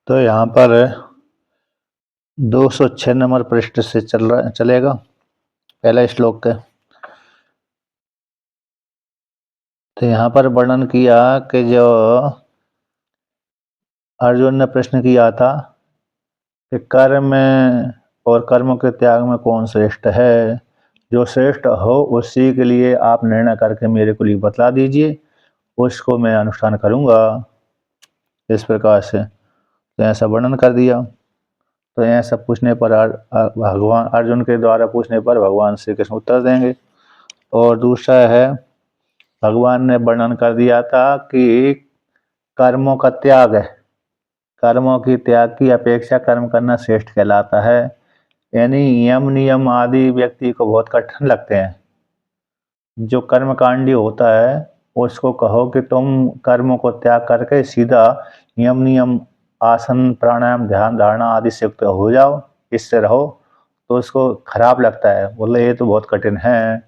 तो यहाँ पर 206 नंबर पृष्ठ से चलेगा पहला श्लोक का। तो यहाँ पर वर्णन किया कि जो अर्जुन ने प्रश्न किया था कि कर्म और कर्मों के त्याग में कौन श्रेष्ठ है। जो श्रेष्ठ हो उसी के लिए आप निर्णय करके मेरे को लिए बतला दीजिए, उसको मैं अनुष्ठान करूँगा। इस प्रकार से तो ऐसा वर्णन कर दिया। तो ऐसा पूछने पर भगवान अर्जुन के द्वारा पूछने पर भगवान श्री कृष्ण उत्तर देंगे। और दूसरा है, भगवान ने वर्णन कर दिया था कि कर्मों का त्याग है, कर्मों की त्याग की अपेक्षा कर्म करना श्रेष्ठ कहलाता है। यानी यम नियम आदि व्यक्ति को बहुत कठिन लगते हैं। जो कर्मकांडी होता है उसको कहो कि तुम कर्मों को त्याग करके सीधा यम नियम आसन प्राणायाम ध्यान धारणा आदि से युक्त हो जाओ, इससे रहो, तो उसको खराब लगता है, बोले ये तो बहुत कठिन है।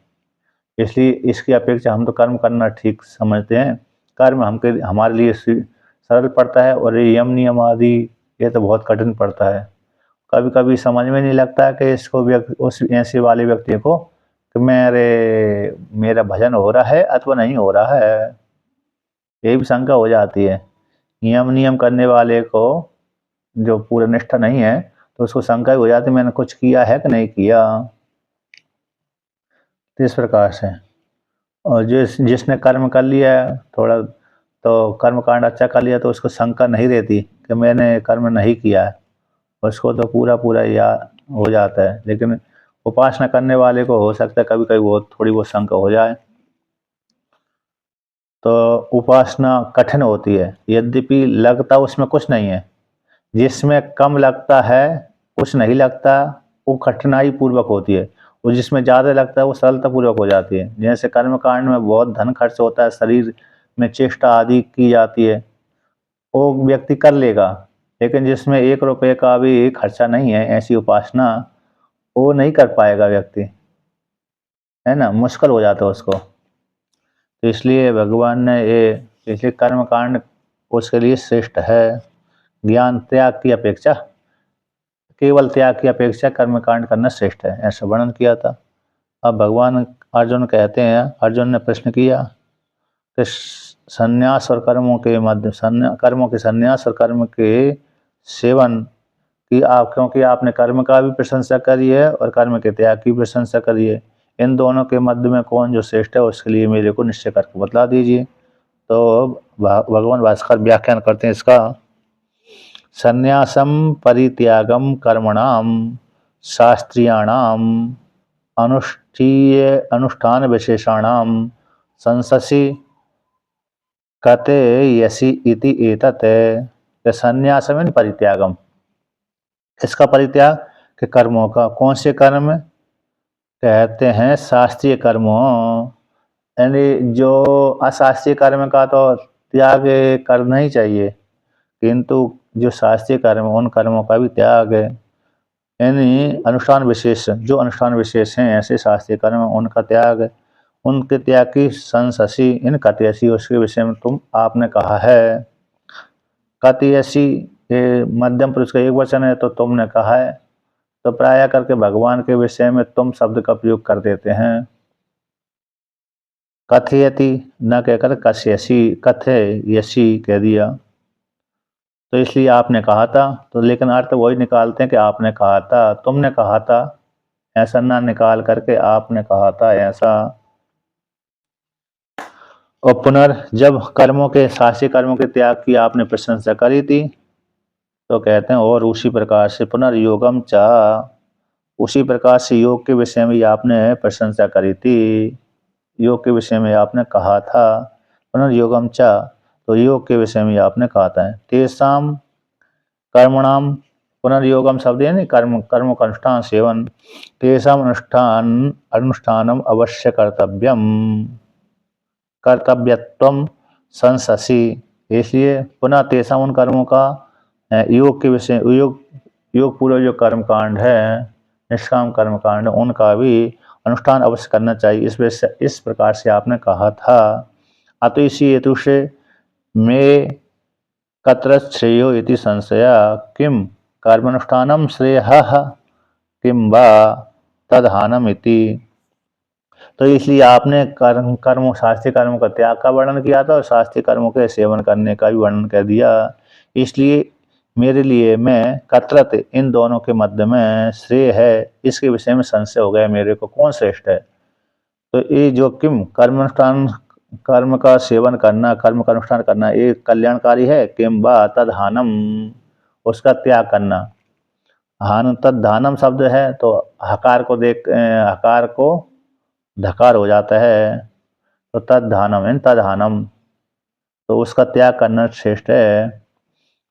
इसलिए इसकी अपेक्षा हम तो कर्म करना ठीक समझते हैं। कर्म हमारे लिए सरल पड़ता है और ये यम नियम आदि ये तो बहुत कठिन पड़ता है। कभी कभी समझ में नहीं लगता कि इसको उस ऐसे वाले व्यक्ति को कि मेरा भजन हो रहा है अथवा नहीं हो रहा है, ये भी शंका हो जाती है। नियम करने वाले को जो पूरा निष्ठा नहीं है तो उसको शंका हो जाती है मैंने कुछ किया है कि नहीं किया। तो इस प्रकार से और जिसने कर्म कर लिया थोड़ा तो कर्म कांड अच्छा कर लिया तो उसको शंका नहीं रहती कि मैंने कर्म नहीं किया है, उसको तो पूरा याद हो जाता है। लेकिन उपासना करने वाले को हो सकता है कभी कभी वो थोड़ी बहुत शंका हो जाए। तो उपासना कठिन होती है, यद्यपि लगता उसमें कुछ नहीं है। जिसमें कम लगता है, कुछ नहीं लगता, वो कठिनाई पूर्वक होती है, और जिसमें ज़्यादा लगता है वो सरलता पूर्वक हो जाती है। जैसे कर्म कांड में बहुत धन खर्च होता है, शरीर में चेष्टा आदि की जाती है, वो व्यक्ति कर लेगा। लेकिन जिसमें 1 रुपये का भी खर्चा नहीं है, ऐसी उपासना वो नहीं कर पाएगा व्यक्ति, है ना, मुश्किल हो जाता है उसको। तो इसलिए भगवान ने इसलिए कर्म कांड उसके लिए श्रेष्ठ है। ज्ञान त्याग की अपेक्षा, केवल त्याग की अपेक्षा कर्म कांड करना श्रेष्ठ है, ऐसा वर्णन किया था। अब भगवान अर्जुन कहते हैं, अर्जुन ने प्रश्न किया कि संन्यास और कर्मों के मध्य कर्मों के संन्यास और कर्म के सेवन की आप, क्योंकि आपने कर्म का भी प्रशंसा करी है और कर्म के त्याग की प्रशंसा करी है, इन दोनों के मध्य में कौन जो श्रेष्ठ है उसके लिए मेरे को निश्चय करके बतला दीजिए। तो भगवान भास्कर व्याख्यान करते हैं इसका। संन्यासम परित्यागम कर्मणाम शास्त्रीयाणाम अनुष्ठान विशेषाणाम संससि कते यसी इति एतत्। संन्यासम परित्यागम, इसका परित्याग के कर्मों का, कौन से कर्म कहते हैं, शास्त्रीय कर्मों, यानी जो अशास्त्रीय कर्म का तो त्याग करना ही चाहिए, किंतु जो शास्त्रीय कर्म उन कर्मों का भी त्याग है। यानी अनुष्ठान विशेष, जो अनुष्ठान विशेष हैं ऐसे शास्त्रीय कर्म उनका त्याग है। उनके त्याग की संससी इन कतयसी, उसके विषय में तुम आपने कहा है। कतयसी ये मध्यम पुरुष का एक वचन है तो तुमने कहा है, तो प्राय करके भगवान के विषय में तुम शब्द का प्रयोग कर देते हैं। कथयति न कहकर कथयसी, कथयसी कह दिया, तो इसलिए आपने कहा था। तो लेकिन अर्थ वही निकालते हैं कि आपने कहा था, तुमने कहा था, ऐसा ना निकाल करके आपने कहा था ऐसा। और जब कर्मों के शास्त्रीय कर्मों के त्याग की आपने प्रशंसा करी थी तो कहते हैं और उसी प्रकार से पुनर्योगम चा, उसी प्रकार से योग के विषय में आपने प्रशंसा करी थी, योग के विषय में आपने कहा था। पुनर्योगम चा, तो योग के विषय में आपने कहा था। तेसाम कर्मणाम, पुनर्योगम शब्द है नहीं, कर्म का अनुष्ठान सेवन, तेसाम अनुष्ठानम अवश्य कर्तव्यम, कर्तव्यत्वम संससी। इसलिए पुनः तेसाम उन कर्मों का, योग के विषय, योग पूर्व जो कर्म कांड है, निष्काम कर्म कांड, उनका भी अनुष्ठान अवश्य करना चाहिए, इस प्रकार से आपने कहा था। अतो इसी हेतु से मैं कत्र श्रेयो इति संशया किम कर्मानुष्ठानम श्रेयः किम वा तदहानम इति। तो इसलिए आपने कर्म शास्त्रीय कर्मों का त्याग का वर्णन किया था और शास्त्रीय कर्मों के सेवन करने का भी वर्णन कर दिया। इसलिए मेरे लिए मैं कतरत इन दोनों के मध्य में श्रेय है इसके विषय में संशय हो गया मेरे को, कौन श्रेष्ठ है। तो ये जो किम कर्मानुष्ठान कर्म का सेवन करना, कर्म का अनुष्ठान करना ये कल्याणकारी है, किम बा तद हानम उसका त्याग करना। हान तद धानम शब्द है तो हकार को देख हकार को धकार हो जाता है, तो तद धानम इन तद हानम, तो उसका त्याग करना श्रेष्ठ है।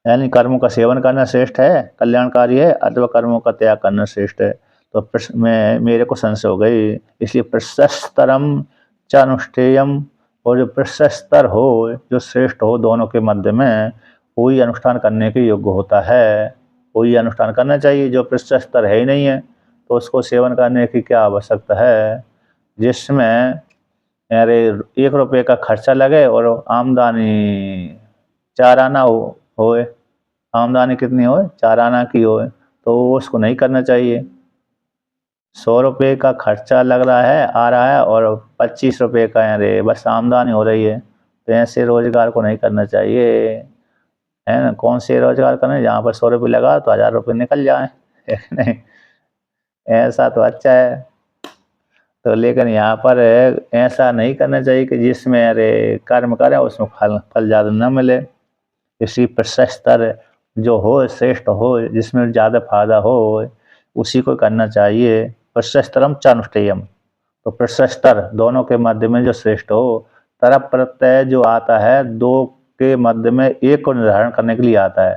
यानी कर्मों का सेवन करना श्रेष्ठ है, कल्याणकारी है, अथवा कर्मों का त्याग करना श्रेष्ठ है। तो मैं मेरे को संशय हो गई, इसलिए प्रशस्तरम च अनुष्ठेयम, और जो प्रशस्तर हो जो श्रेष्ठ हो दोनों के मध्य में वही अनुष्ठान करने के योग्य होता है, वही अनुष्ठान करना चाहिए। जो प्रशस्तर है ही नहीं है तो उसको सेवन करने की क्या आवश्यकता है। जिसमें अरे 1 रुपये का खर्चा लगे और आमदनी 4 आना होए, आमदनी कितनी होए 4 आना की होए, तो उसको नहीं करना चाहिए। 100 रुपये का खर्चा लग रहा है आ रहा है और 25 रुपये का अरे बस आमदनी हो रही है, तो ऐसे रोजगार को नहीं करना चाहिए, है ना। कौन से रोजगार करना, जहाँ पर 100 रुपये लगा तो 1000 रुपये निकल जाए नहीं, ऐसा तो अच्छा है। तो लेकिन यहाँ पर ऐसा नहीं करना चाहिए कि जिसमें अरे कर्म करें उसमें फल ज़्यादा न मिले। इसी प्रशस्तर जो हो श्रेष्ठ हो जिसमें ज़्यादा फायदा हो उसी को करना चाहिए। प्रशस्तरम चानुष्ठेयम, तो प्रशस्तर दोनों के मध्य में जो श्रेष्ठ हो, तरप प्रत्यय जो आता है दो के मध्य में एक को निर्धारण करने के लिए आता है,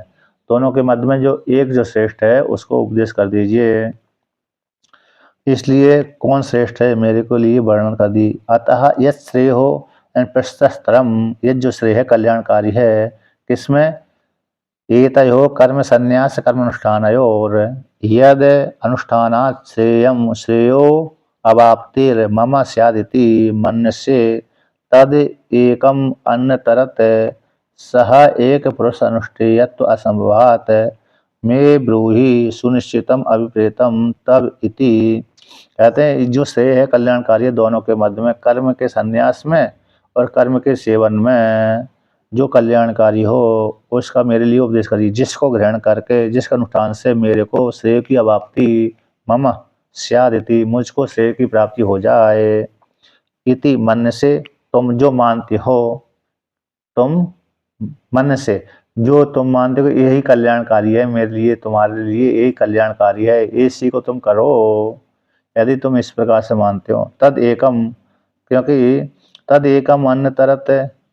दोनों के मध्य में जो एक जो श्रेष्ठ है उसको उपदेश कर दीजिए। इसलिए कौन श्रेष्ठ है मेरे को लिए वर्णन कर दी। अतः यद श्रेय हो प्रशस्तरम, यद जो श्रेय है कल्याणकारी है किसमें, एतयो कर्म संन्यास कर्म अनुष्ठानयोर, यद अनुष्ठानात् श्रेयम श्रेयो अवाप्तिर मम स्यादिति मन्यसे तद एकम अन्यतरत सह एक पुरुष अनुष्ठेयत्व असंभवात् मे ब्रूहि सुनिश्चितम अभिप्रेतम तब इति। कहते हैं जो श्रेय है कल्याणकारी है दोनों के मध्य में, कर्म के संन्यास में और कर्म के सेवन में जो कल्याणकारी हो उसका मेरे लिए उपदेश करिए, जिसको ग्रहण करके जिसके अनुष्ठान से मेरे को श्रेय की अवाप्ति मम स्यादिति मुझको श्रेय की प्राप्ति हो जाए। इति मन से, तुम जो मानते हो, तुम मन से जो तुम मानते हो यही कल्याणकारी है मेरे लिए, तुम्हारे लिए यही कल्याणकारी है, इसी को तुम करो। यदि तुम इस प्रकार से मानते हो तद एकम, क्योंकि तद एकम अन्य तरत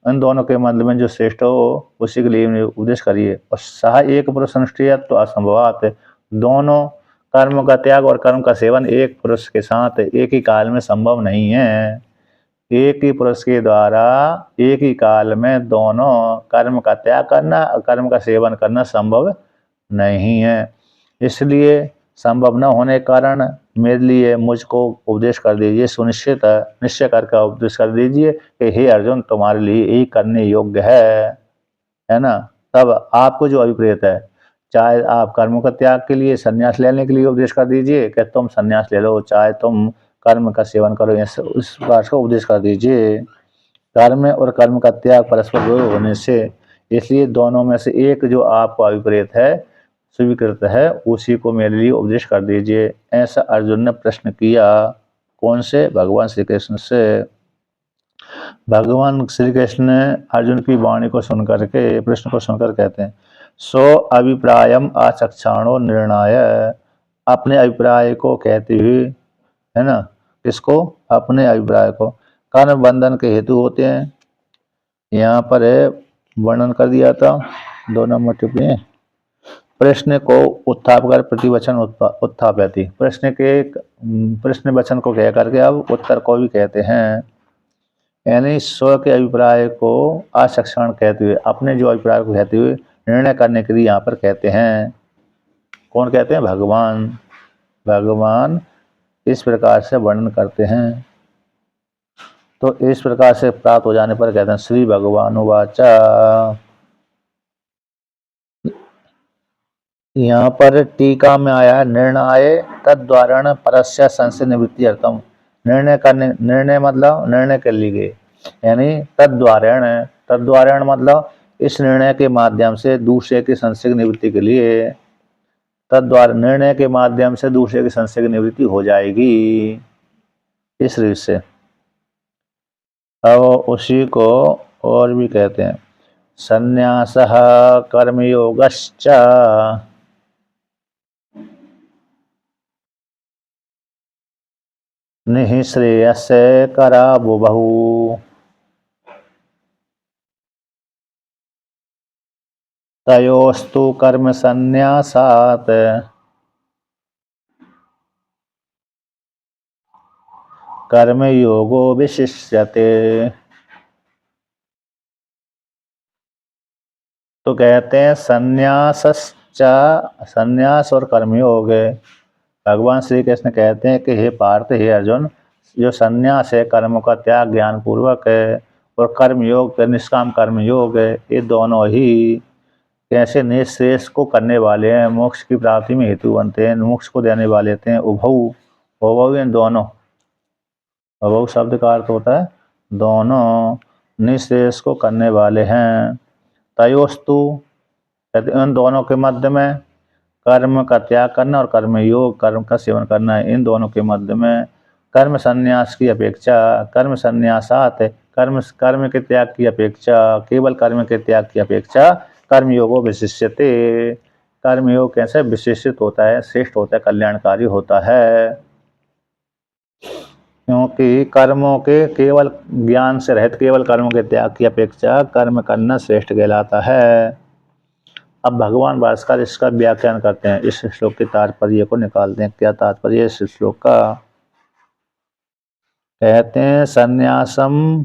इन दोनों के मध्य में जो श्रेष्ठ हो उसी के लिए उपदेश करिए। और सह एक पुरुष अनुष्ठेयत्व असंभवात, दोनों कर्म का त्याग और कर्म का सेवन एक पुरुष के साथ एक ही काल में संभव नहीं है। एक ही पुरुष के द्वारा एक ही काल में दोनों कर्म का त्याग करना और कर्म का सेवन करना संभव नहीं है। इसलिए संभव न होने के कारण मेरे लिए मुझको उपदेश कर दीजिए, सुनिश्चित निश्चय करके उपदेश कर दीजिए कि हे अर्जुन तुम्हारे लिए यही करने योग्य है ना। तब आपको जो अभिप्रेत है, चाहे आप कर्मों का त्याग के लिए संन्यास लेने के लिए उपदेश कर दीजिए कि तुम संन्यास ले लो, चाहे तुम कर्म का सेवन करो, उस बात का उपदेश कर दीजिए। कर्म और कर्म का त्याग परस्पर विरोध होने से, इसलिए दोनों में से एक जो आपको अभिप्रेत है स्वीकृत है उसी को मेरे लिए उपदेश कर दीजिए। ऐसा अर्जुन ने प्रश्न किया, कौन से, भगवान श्री कृष्ण से। भगवान श्री कृष्ण ने अर्जुन की वाणी को सुनकर के, प्रश्न को सुनकर कहते हैं, सो अभिप्रायम आचक्षाणो निर्णय, अपने अभिप्राय को कहते हुए, है ना, किसको, अपने अभिप्राय को, कर्म बंधन के हेतु होते हैं। यहाँ पर है वर्णन कर दिया था 2 नंबर टिप्पणी, प्रश्न को उत्थाप कर प्रतिवचन उत्थापयति, प्रश्न वचन को कह करके अब उत्तर को भी कहते हैं। यानी स्व के अभिप्राय को आचक्षण कहते हुए, अपने जो अभिप्राय को कहते हुए निर्णय करने के लिए यहाँ पर कहते हैं। कौन कहते हैं, भगवान। भगवान इस प्रकार से वर्णन करते हैं। तो इस प्रकार से प्राप्त हो जाने पर कहते हैं श्री भगवान वाचा। यहाँ पर टीका में आया निर्णय तद्वारण परस्य संशय निवृत्ति अर्थम। निर्णय मतलब निर्णय कर ली गई, यानी तद्वारण मतलब इस निर्णय के माध्यम से दूसरे के संशय की निवृत्ति के लिए, तद्वारा निर्णय के माध्यम से दूसरे के संशय की निवृत्ति हो जाएगी इस रीत से। अब उसी को और भी कहते हैं संन्यासः कर्मयोगश्च निःश्रेयस्य करावुभौ। तयोस्तु कर्म संन्यासात् कर्मयोगो विशिष्यते। तो कहते हैं संन्यास और कर्मयोग। भगवान श्री कृष्ण कहते हैं कि हे पार्थ, हे अर्जुन, जो संन्यास है कर्म का त्याग ज्ञान पूर्वक है, और कर्मयोग निष्काम कर्मयोग है, ये दोनों ही कैसे निःश्रेयस को करने वाले हैं, मोक्ष की प्राप्ति में हेतु बनते हैं, मोक्ष को देने वाले हैं। उभौ इन दोनों, उभौ शब्द का अर्थ होता है दोनों, निःश्रेयस को करने वाले हैं। तयोस्तु इन दोनों के मध्य में कर्म का त्याग करना और कर्मयोग कर्म का सेवन करना है, इन दोनों के मध्य में कर्म संन्यास की अपेक्षा, कर्म संन्यासात कर्म के त्याग की अपेक्षा, केवल कर्म के त्याग की अपेक्षा कर्मयोगो विशिष्यते। कर्मयोग कैसे विशिष्ट होता है, श्रेष्ठ होता है, कल्याणकारी होता है, क्योंकि कर्मों के केवल ज्ञान से रहित केवल कर्मों के त्याग की अपेक्षा कर्म करना श्रेष्ठ कहलाता है। अब भगवान भास्कर इसका व्याख्यान करते हैं, इस श्लोक के तात्पर्य को निकालते हैं। क्या तात्पर्य इस श्लोक का? कहते हैं संन्यासम,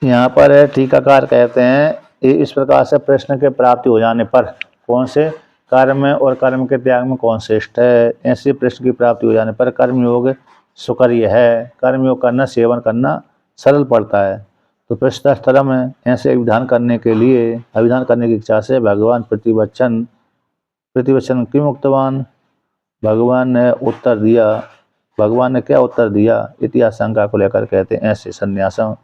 यहाँ पर टीकाकार कहते हैं इस प्रकार से प्रश्न के प्राप्ति हो जाने पर, कौन से कर्म और कर्म के त्याग में कौन श्रेष्ठ है, ऐसे प्रश्न की प्राप्ति हो जाने पर कर्मयोग सुकर्य है, कर्मयोग करना सेवन करना सरल पड़ता है। तो पृष्ठस्थल में ऐसे अभिधान करने की इच्छा से भगवान प्रतिवचन क्यों उक्तवान, भगवान ने उत्तर दिया। भगवान ने क्या उत्तर दिया? इति आशंका को लेकर कहते हैं ऐसे संन्यासम,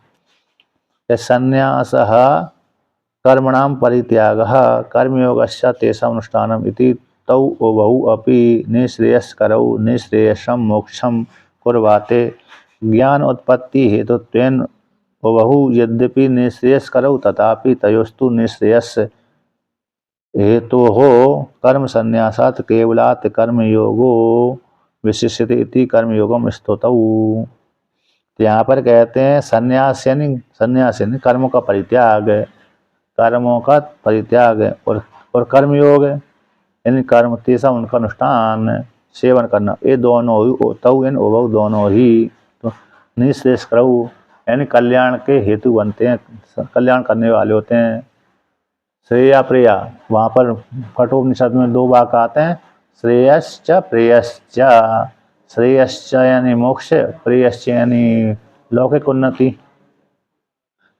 संन्यासः कर्मणां परित्यागः कर्मयोगस्य तेषां अनुष्ठानम् इति तौ उभौ अपि निःश्रेयस्करौ निःश्रेयसं मोक्षं कुर्वाते। ज्ञान उत्पत्ति हेतुत्वेन उभौ यद्यपि निःश्रेयस्करौ तथापि तयोस्तु निःश्रेयस हेतोः कर्म संन्यासात् केवलात् कर्मयोगो विशिष्यते इति कर्मयोगम स्तुतौ। यहाँ पर कहते हैं संन्यास यानी कर्मों का परित्याग, और कर्मयोग यानी कर्म तेसा उनका अनुष्ठान सेवन करना, ये दोनों ही तौ इन उभौ दोनों ही तो निःश्रेयस करऊ यानी कल्याण के हेतु बनते हैं, कल्याण करने वाले होते हैं। श्रेया प्रेया, वहाँ पर कठोपनिषद में दो वाक्य आते हैं, श्रेयश्च प्रेयश्च। श्रेयश्च यानी मोक्ष, प्रेयश्च यानी लौकिक उन्नति।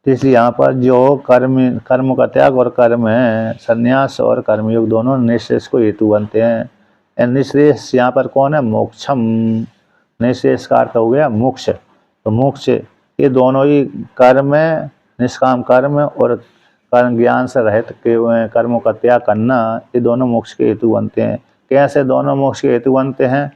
इसलिए यहाँ पर जो कर्म का त्याग और कर्म है, संन्यास और कर्मयोग दोनों निःश्रेयस को हेतु बनते हैं। निःश्रेयस यहाँ पर कौन है? मोक्षम। निःश्रेयस का अर्थ हो गया मोक्ष। तो मोक्ष ये दोनों ही कर्म, निष्काम कर्म और कर्म ज्ञान से रहित कर्मों का त्याग करना, ये दोनों मोक्ष के हेतु बनते हैं। कैसे दोनों मोक्ष के हेतु बनते हैं?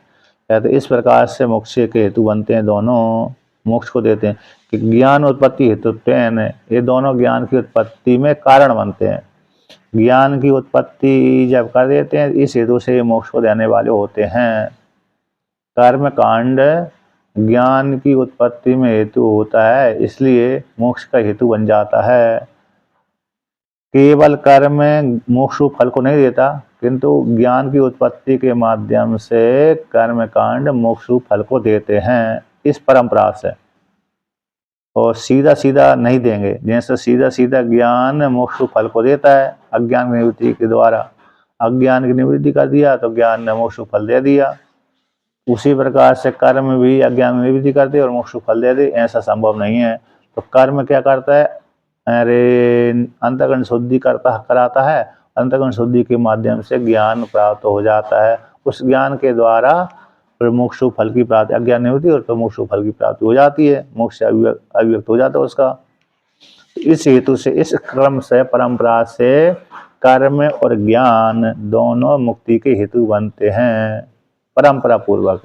कहते इस प्रकार से मोक्ष के हेतु बनते हैं, दोनों मोक्ष को देते हैं कि ज्ञान उत्पत्ति हेतुत्वेन, ये दोनों ज्ञान की उत्पत्ति में कारण बनते हैं। ज्ञान की उत्पत्ति जब कर देते हैं, इस हेतु से ये मोक्ष को देने वाले होते हैं। कर्म कांड ज्ञान की उत्पत्ति में हेतु होता है, इसलिए मोक्ष का हेतु बन जाता है। केवल कर्म मोक्ष फल को नहीं देता, किंतु ज्ञान की उत्पत्ति के माध्यम से कर्म कांड मोक्ष फल को देते हैं इस परंपरा से, और सीधा सीधा नहीं देंगे। जैसे सीधा सीधा ज्ञान मोक्ष फल को देता है अज्ञान की निवृत्ति के द्वारा, अज्ञान की निवृत्ति कर दिया तो ज्ञान ने मोक्ष फल दे दिया। उसी प्रकार से कर्म भी अज्ञान की निवृत्ति कर दे और मोक्ष फल दे दे, ऐसा संभव नहीं है। तो कर्म क्या करता है? अरे अंतःकरण शुद्धि कराता है। अंतःकरण शुद्धि के माध्यम से ज्ञान प्राप्त हो जाता है। उस ज्ञान के द्वारा फिर मोक्ष फल की प्राप्ति, अज्ञान नहीं होती और तो मोक्ष फल की प्राप्ति हो जाती है, मोक्ष से अभिव्यक्त हो जाता है उसका। इस हेतु से, इस क्रम से, परंपरा से कर्म और ज्ञान दोनों मुक्ति के हेतु बनते हैं। परंपरा पूर्वक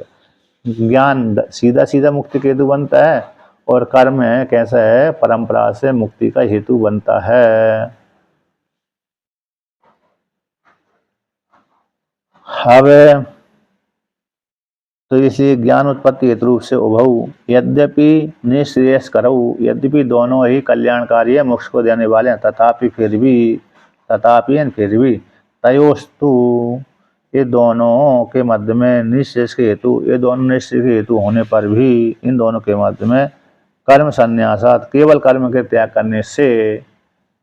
ज्ञान सीधा सीधा मुक्ति के हेतु बनता है और कर्म है कैसा है, परंपरा से मुक्ति का हेतु बनता है। अब तो इसलिए ज्ञान उत्पत्ति हेतु रूप से उभऊ, यद्यपि निःश्रेयस करऊ, यद्यपि दोनों ही कल्याणकारी है, मोक्ष को देने वाले हैं, तथापि फिर भी तयोस्तु, ये दोनों के मध्य में निःश्रेयस के हेतु, ये दोनों निःश्रेय के हेतु होने पर भी इन दोनों के मध्य में कर्म संन्यासात, केवल कर्म के त्याग करने से,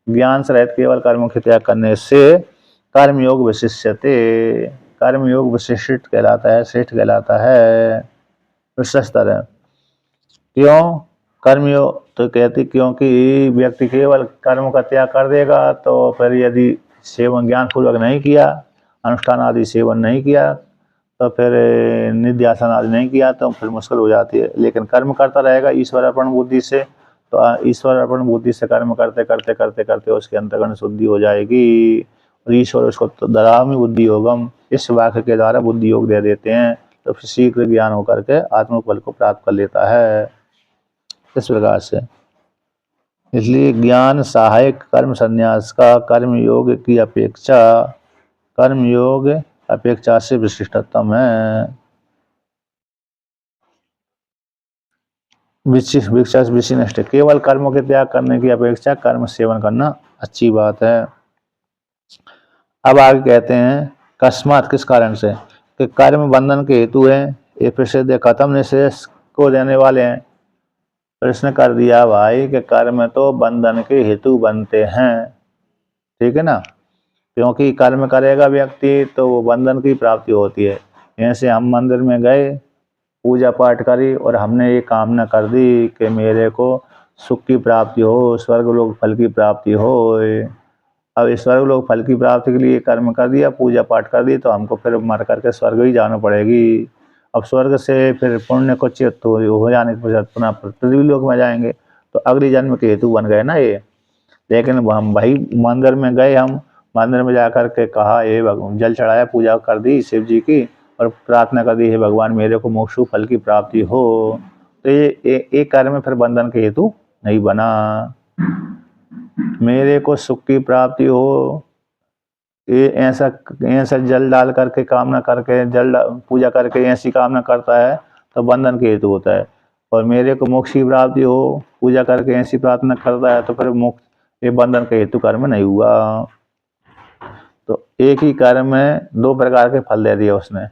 ज्ञान से रहित केवल कर्म के त्याग करने से कर्मयोग विशिष्यते, कर्मयोग विशिष्ट कहलाता है, श्रेष्ठ कहलाता है, विशेषतर है। क्यों कर्मयोग, तो कहती क्योंकि व्यक्ति केवल कर्म का त्याग कर देगा तो फिर यदि सेवन ज्ञान पूर्वक नहीं किया, अनुष्ठान आदि सेवन नहीं किया, तो फिर निध्यासन आदि नहीं किया तो फिर मुश्किल हो जाती है। लेकिन कर्म करता रहेगा ईश्वर अर्पण बुद्धि से, तो ईश्वर अर्पण बुद्धि से कर्म करते करते करते करते उसके अंतःकरण शुद्धि हो जाएगी और ईश्वर उसको तो ददामि बुद्धि योगम, इस वाक्य के द्वारा बुद्धि योग दे देते हैं, तो फिर शीघ्र ज्ञान होकर के आत्मफल को प्राप्त कर लेता है इस प्रकार से। इसलिए ज्ञान सहायक कर्म संन्यास का कर्मयोग अपेक्षा से विशिष्टतम है। विशिष्ट, केवल कर्मों के त्याग करने की अपेक्षा कर्म सेवन करना अच्छी बात है। अब आगे कहते हैं कस्मात, किस कारण से, कि कर्म बंधन के हेतु है, ये प्रसिद्ध खत्म निःश्रेयस को देने वाले हैं। प्रश्न कर दिया भाई कि कर्म तो बंधन के हेतु बनते हैं, ठीक है ना, क्योंकि कर्म करेगा व्यक्ति तो वो बंधन की प्राप्ति होती है। ऐसे हम मंदिर में गए, पूजा पाठ करी और हमने ये कामना कर दी कि मेरे को सुख की प्राप्ति हो, स्वर्ग लोक फल की प्राप्ति हो। अब इस स्वर्ग लोक फल की प्राप्ति के लिए कर्म कर दिया, पूजा पाठ कर दी, तो हमको फिर मर करके स्वर्ग ही जाना पड़ेगी। अब स्वर्ग से फिर पुण्य को चित हो जाने के पश्चात पुनः पृथ्वी लोक में जाएंगे, तो अगले जन्म के हेतु बन गए ना ये। लेकिन हम भाई मंदिर में गए, हम मंदिर में जाकर के कहा हे भगवान, जल चढ़ाया, पूजा कर दी शिव जी की और प्रार्थना कर दी हे भगवान मेरे को मोक्ष फल की प्राप्ति हो, तो ये कर्म फिर बंधन के हेतु नहीं बना। मेरे को सुख की प्राप्ति हो, ये ऐसा जल डाल करके कामना करके, पूजा करके ऐसी कामना करता है तो बंधन के हेतु होता है। और मेरे को मोक्ष की प्राप्ति हो, पूजा करके ऐसी प्रार्थना करता है तो फिर मोक्ष, ये बंधन का हेतु कर्म नहीं हुआ। तो एक ही कर्म में दो प्रकार के फल दे दिए उसने।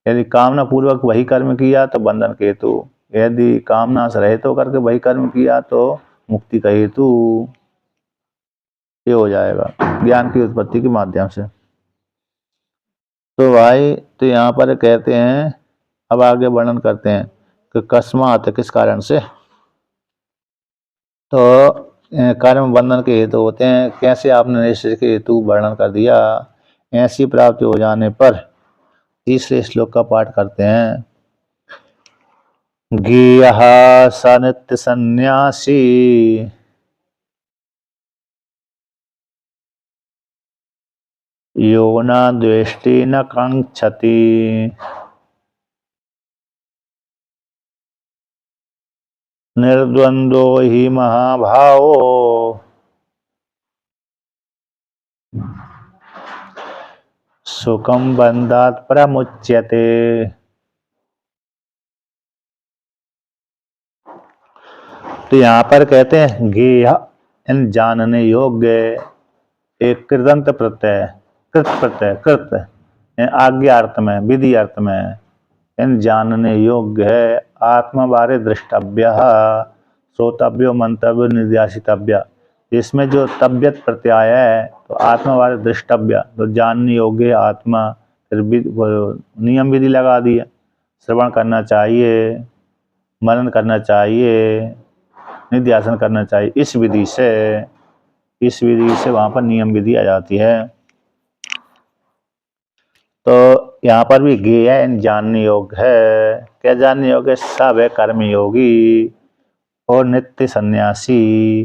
यदि कामना पूर्वक वही कर्म किया तो बंधन के हेतु, यदि कामना से रहित होकर के वही कर्म किया तो मुक्ति का हेतु ये हो जाएगा ज्ञान की उत्पत्ति के माध्यम से। तो भाई तो यहाँ पर कहते हैं, अब आगे वर्णन करते हैं कि कस्मात, किस कारण से, तो कर्म बंधन के हेतु होते हैं। कैसे आपने निश्चय के हेतु वर्णन कर दिया। ऐसी प्राप्ति हो जाने पर तीसरे श्लोक का पाठ करते हैं। ज्ञेयः स नित्य सन्यासी यो न द्वेष्टि न कांक्षति निर्द्वंद्वो हि महाभावो सुखम बंधात् प्रमुच्यते। तो यहाँ पर कहते हैं ज्ञेय जानने योग्य, एक कृदंत प्रत्यय, कृत प्रत्यय, कृत आज्ञा अर्थ में, विधि अर्थ में, इन जानने योग्य है। आत्मा बारे दृष्टव्य, श्रोतव्यो मंतव्य निर्देशितव्य, इसमें जो तब्यत प्रत्यय है तो आत्मा बारे दृष्टव्य, तो जानने योग्य आत्मा, फिर नियम विधि लगा दिए, श्रवण करना चाहिए, मनन करना चाहिए, निध्यासन करना चाहिए। इस विधि से वहाँ पर नियम विधि आ जाती है। तो यहाँ पर भी ज्ञेय है, जानने योग्य है। क्या जानने योग्य है? सब है कर्मयोगी और नित्य सन्यासी,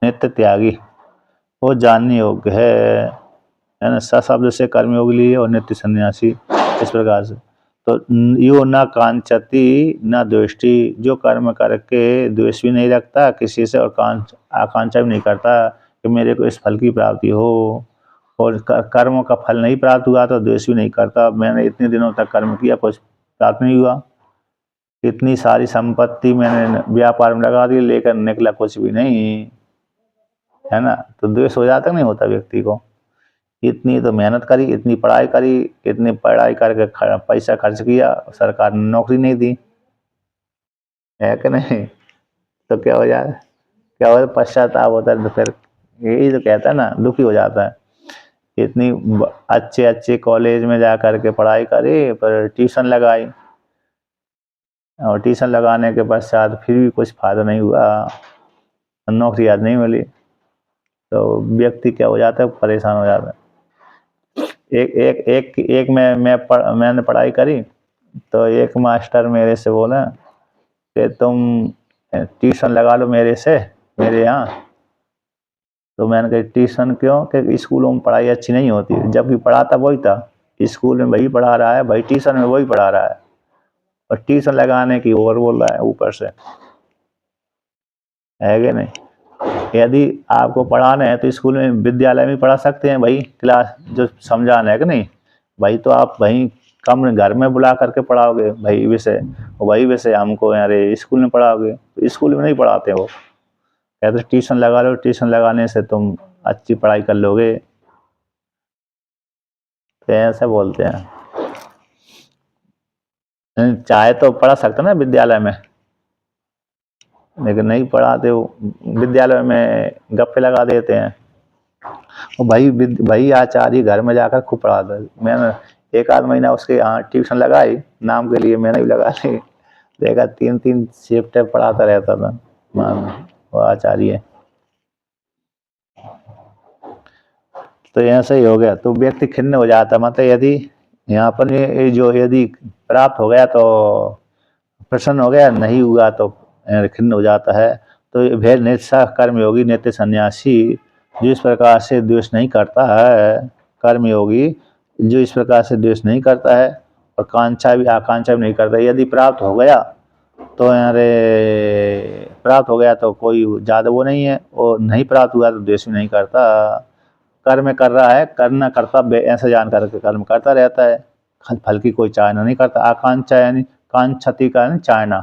नित्य त्यागी, वो जानने योग्य है ना। स शब्द से कर्मयोगी लिए और नित्य सन्यासी, इस प्रकार से। तो यो न कांचती न द्वेष्टि, जो कर्म करके द्वेष भी नहीं रखता किसी से और आकांक्षा भी नहीं करता कि मेरे को इस फल की प्राप्ति हो, और कर्मों का फल नहीं प्राप्त हुआ तो द्वेष भी नहीं करता। मैंने इतने दिनों तक कर्म किया, कुछ प्राप्त नहीं हुआ, इतनी सारी संपत्ति मैंने व्यापार में लगा दी लेकिन निकला कुछ भी नहीं, है ना। तो द्वेष हो जाता नहीं होता व्यक्ति को। इतनी तो मेहनत करी, इतनी पढ़ाई करी, इतनी पढ़ाई करके पैसा खर्च किया, सरकार ने नौकरी नहीं दी, है कि नहीं। तो क्या हो जाए, क्या हो, पश्चाताप होता है। तो फिर यही तो कहता है ना, दुखी हो जाता है। इतनी अच्छे अच्छे कॉलेज में जा कर के पढ़ाई करी, पर ट्यूशन लगाई, और ट्यूशन लगाने के पश्चात फिर भी कुछ फायदा नहीं हुआ, नौकरी आज नहीं मिली, तो व्यक्ति क्या हो जाता है, परेशान हो जाता है। एक मैंने पढ़ाई करी, तो एक मास्टर मेरे से बोला कि तुम ट्यूशन लगा लो मेरे यहाँ। तो मैंने कहा ट्यूशन क्यों? कि स्कूलों में पढ़ाई अच्छी नहीं होती, जबकि पढ़ाता वही था, स्कूल में वही पढ़ा रहा है, भाई ट्यूशन में वही पढ़ा रहा है, और ट्यूशन लगाने की और बोल रहा है ऊपर से, है कि नहीं। यदि आपको पढ़ाना है तो स्कूल में, विद्यालय में पढ़ा सकते हैं भाई, क्लास जो समझाना है कि नहीं भाई, तो आप वहीं कम घर में बुला करके पढ़ाओगे भाई विषय, वही विषय हमको अरे स्कूल में पढ़ाओगे, तो स्कूल में नहीं पढ़ाते वो, कहते ट्यूशन लगा लो, ट्यूशन लगाने से तुम अच्छी पढ़ाई कर लोगे, तो ऐसा बोलते हैं। चाहे तो पढ़ा सकते ना विद्यालय में, लेकिन नहीं पढ़ाते, वो विद्यालय में गप्पे लगा देते हैं। और भाई आचार्य घर में जाकर खूब पढ़ाता है। मैंने एक आध महीना उसके यहाँ ट्यूशन लगाई, नाम के लिए मैंने भी लगा ली, देखा 3-3 शिफ्ट पढ़ाता रहता था वो आचार्य। तो ऐसा ही हो गया, तो व्यक्ति खिन्न हो जाता। मतलब यदि यहाँ पर ये जो यदि प्राप्त हो गया तो प्रसन्न हो गया, नहीं हुआ तो खिन्न हो जाता है। तो भेद नित्साह कर्मयोगी नित्य सन्यासी, जो इस प्रकार से द्वेष नहीं करता है, कर्मयोगी जो इस प्रकार से द्वेष नहीं करता है और आकांक्षा भी नहीं करता। यदि प्राप्त हो गया तो प्राप्त हो गया तो कोई ज़्यादा वो नहीं है, और नहीं प्राप्त हुआ तो द्वेष भी नहीं करता। कर्म कर रहा है, करना कर्तव्य ऐसा जान करके कर्म करता रहता है, फल की कोई चाहना नहीं करता। आकांक्षा यानी कांक्षति का यानी चाहना,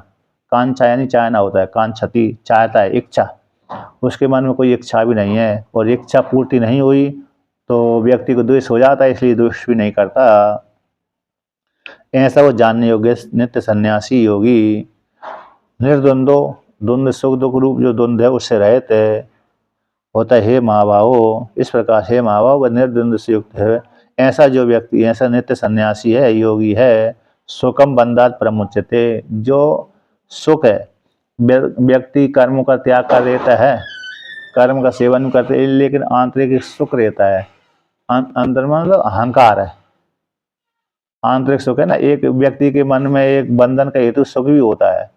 कांक्षा यानी चाहना होता है, कांक्षति चाहता है, इच्छा, उसके मन में कोई इच्छा भी नहीं है, और इच्छा पूर्ति नहीं हुई तो व्यक्ति को द्वेष हो जाता है, इसलिए द्वेष भी नहीं करता। ऐसा वो जानने योग्य नित्य सन्यासी योगी। निर्द्वंदो, द्वंद्व सुख दुख रूप जो द्वंद्व है उससे रहित है, होता है। हे महाबाहो, इस प्रकार हे महाबाहो वह निर्द्वंद्व से युक्त है। ऐसा जो व्यक्ति, ऐसा नित्य सन्यासी है, योगी है, सुखम बंधात प्रमुच्यते, जो सुख है, व्यक्ति कर्मों का त्याग कर देता है, कर्म का सेवन करते हैं, लेकिन आंतरिक सुख रहता है। अंतर मतलब अहंकार है, आंतरिक सुख है ना। एक व्यक्ति के मन में एक बंधन का हेतु सुख भी होता है,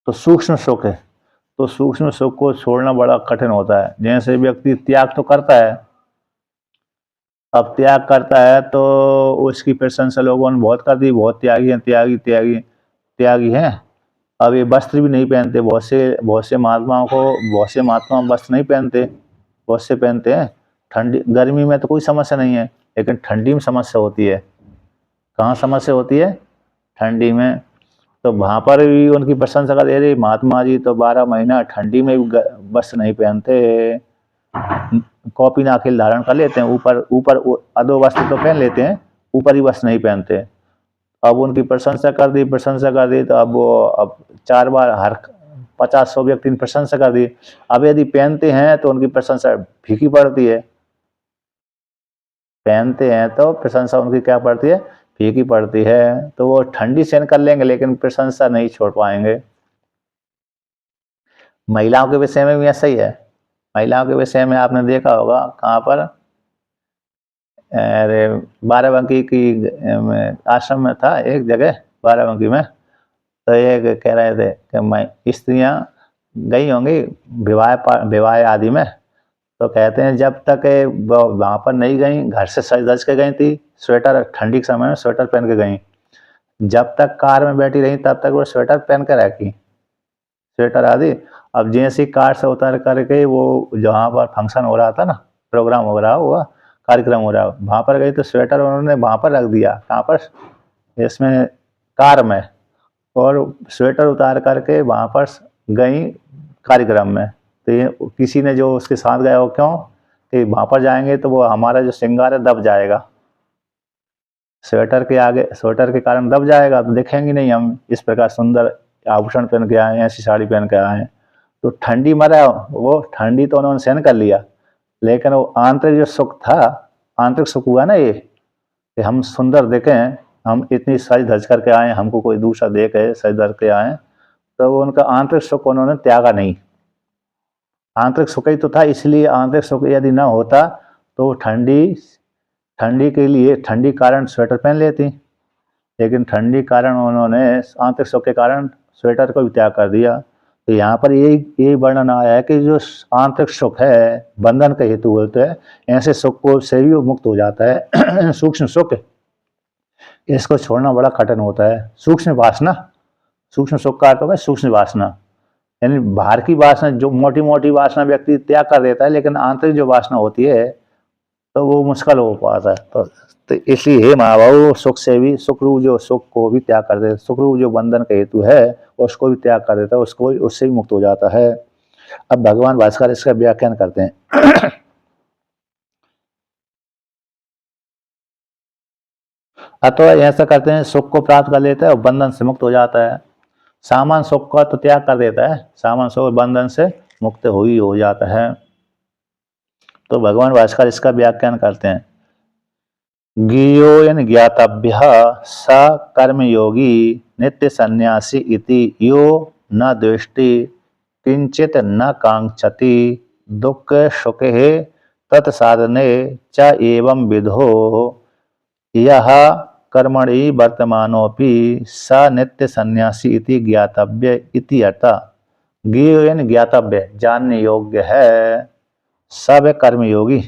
तो सूक्ष्म सुख है, तो सूक्ष्म सुख को छोड़ना बड़ा कठिन होता है। जैसे व्यक्ति त्याग तो करता है, अब त्याग करता है तो उसकी प्रशंसा लोगों ने बहुत कर दी, बहुत त्यागी हैं, त्यागी हैं। अब ये वस्त्र भी नहीं पहनते, बहुत से महात्मा वस्त्र नहीं पहनते, बहुत से पहनते हैं। ठंडी गर्मी में तो कोई समस्या नहीं है, लेकिन ठंडी में समस्या होती है। कहाँ समस्या होती है? ठंडी में। तो वहाँ पर भी उनकी प्रशंसा कर दे रही, महात्मा जी तो 12 महीना ठंडी में भी वस्त्र नहीं पहनते, कॉपी नाखिल धारण कर लेते हैं, ऊपर अधो वस्त्र तो पहन लेते हैं, ऊपर ही वस्त्र नहीं पहनते। अब उनकी प्रशंसा कर दी तो अब 4 बार हर 50-100 व्यक्ति ने प्रशंसा कर दी। अब यदि पहनते हैं तो उनकी प्रशंसा फीकी पड़ती है, पहनते हैं तो प्रशंसा उनकी क्या पड़ती है? फीकी पड़ती है। तो वो ठंडी सहन कर लेंगे लेकिन प्रशंसा नहीं छोड़ पाएंगे। महिलाओं के विषय में भी ऐसा ही है। महिलाओं के विषय में आपने देखा होगा कहाँ पर, अरे बाराबंकी की आश्रम में था एक जगह बाराबंकी में, तो एक कह रहे थे कि स्त्रियां गई होंगी विवाह आदि में, तो कहते हैं जब तक वहां पर नहीं गई, घर से सज धज के गई थी, स्वेटर ठंडी के समय में स्वेटर पहन के गई, जब तक कार में बैठी रही तब तक वो स्वेटर पहन कर रखी, स्वेटर आदि। अब जैसे ही कार से उतर करके वो जहाँ पर फंक्शन हो रहा था ना, प्रोग्राम हो रहा हुआ, कार्यक्रम हो रहा, वहां पर गई तो स्वेटर उन्होंने वहां पर रख दिया, कहाँ पर, इसमें कार में, और स्वेटर उतार करके वहां पर गई कार्यक्रम में। तो ये किसी ने जो उसके साथ गया वो क्यों कि वहां पर जाएंगे तो वो हमारा जो श्रृंगार है दब जाएगा, स्वेटर के आगे, स्वेटर के कारण दब जाएगा, तो देखेंगे नहीं हम इस प्रकार सुंदर आभूषण पहन के आए हैं, ऐसी साड़ी पहन के आए हैं। तो ठंडी मरा, वो ठंडी तो उन्होंने सहन कर लिया, लेकिन वो आंतरिक जो सुख था, आंतरिक सुख हुआ ना ये कि हम सुंदर देखें, हम इतनी सज धज करके आए, हमको कोई दूसरा देखे सज धज के आए, तो वो उनका आंतरिक सुख उन्होंने त्यागा नहीं। आंतरिक सुख ही तो था, इसलिए आंतरिक सुख यदि ना होता तो ठंडी के लिए ठंडी कारण स्वेटर पहन लेती, लेकिन ठंडी कारण उन्होंने आंतरिक सुख के कारण स्वेटर को भी त्याग कर दिया। तो यहाँ पर यही वर्णन आया है कि जो आंतरिक सुख है बंधन का हेतु बोलते हैं, ऐसे सुख को से भी मुक्त हो जाता है। सूक्ष्म सुख, इसको छोड़ना बड़ा कठिन होता है। सूक्ष्म वासना, सूक्ष्म सुख का अर्थ होगा सूक्ष्म वासना, यानी बाहर की वासना, जो मोटी मोटी वासना व्यक्ति त्याग कर देता है, लेकिन आंतरिक जो वासना होती है तो वो मुश्किल हो पाता है। तो इसलिए हे महाबाबू, सुख से भी, सुखरूप जो सुख को भी त्याग कर देता, सुखरूप जो बंधन का हेतु है उसको भी त्याग कर देता है, उसको उससे भी मुक्त हो जाता है। अब भगवान भास्कर इसका व्याख्यान करते हैं। अथवा ऐसा करते हैं, सुख को प्राप्त कर लेता है और बंधन से मुक्त हो जाता है। सामान्य सुख का तो त्याग कर देता है, सामान्य सुख बंधन से मुक्त हो जाता है। तो भगवान भास्कर इसका व्याख्यान करते हैं, ज्ञेयोयन ज्ञातव्य स कर्मयोगी नित्य संन्यासी इति यो न द्वेष्टि किंचित न कांक्षति दुख सुखे तत्साधने च एवं विधो यह कर्मणि वर्तमानोपि स नित्य संन्यासी इति ज्ञातव्य इति अर्थ। ज्ञेयोयन ज्ञातव्य, जानने योग्य है, सब कर्मयोगी।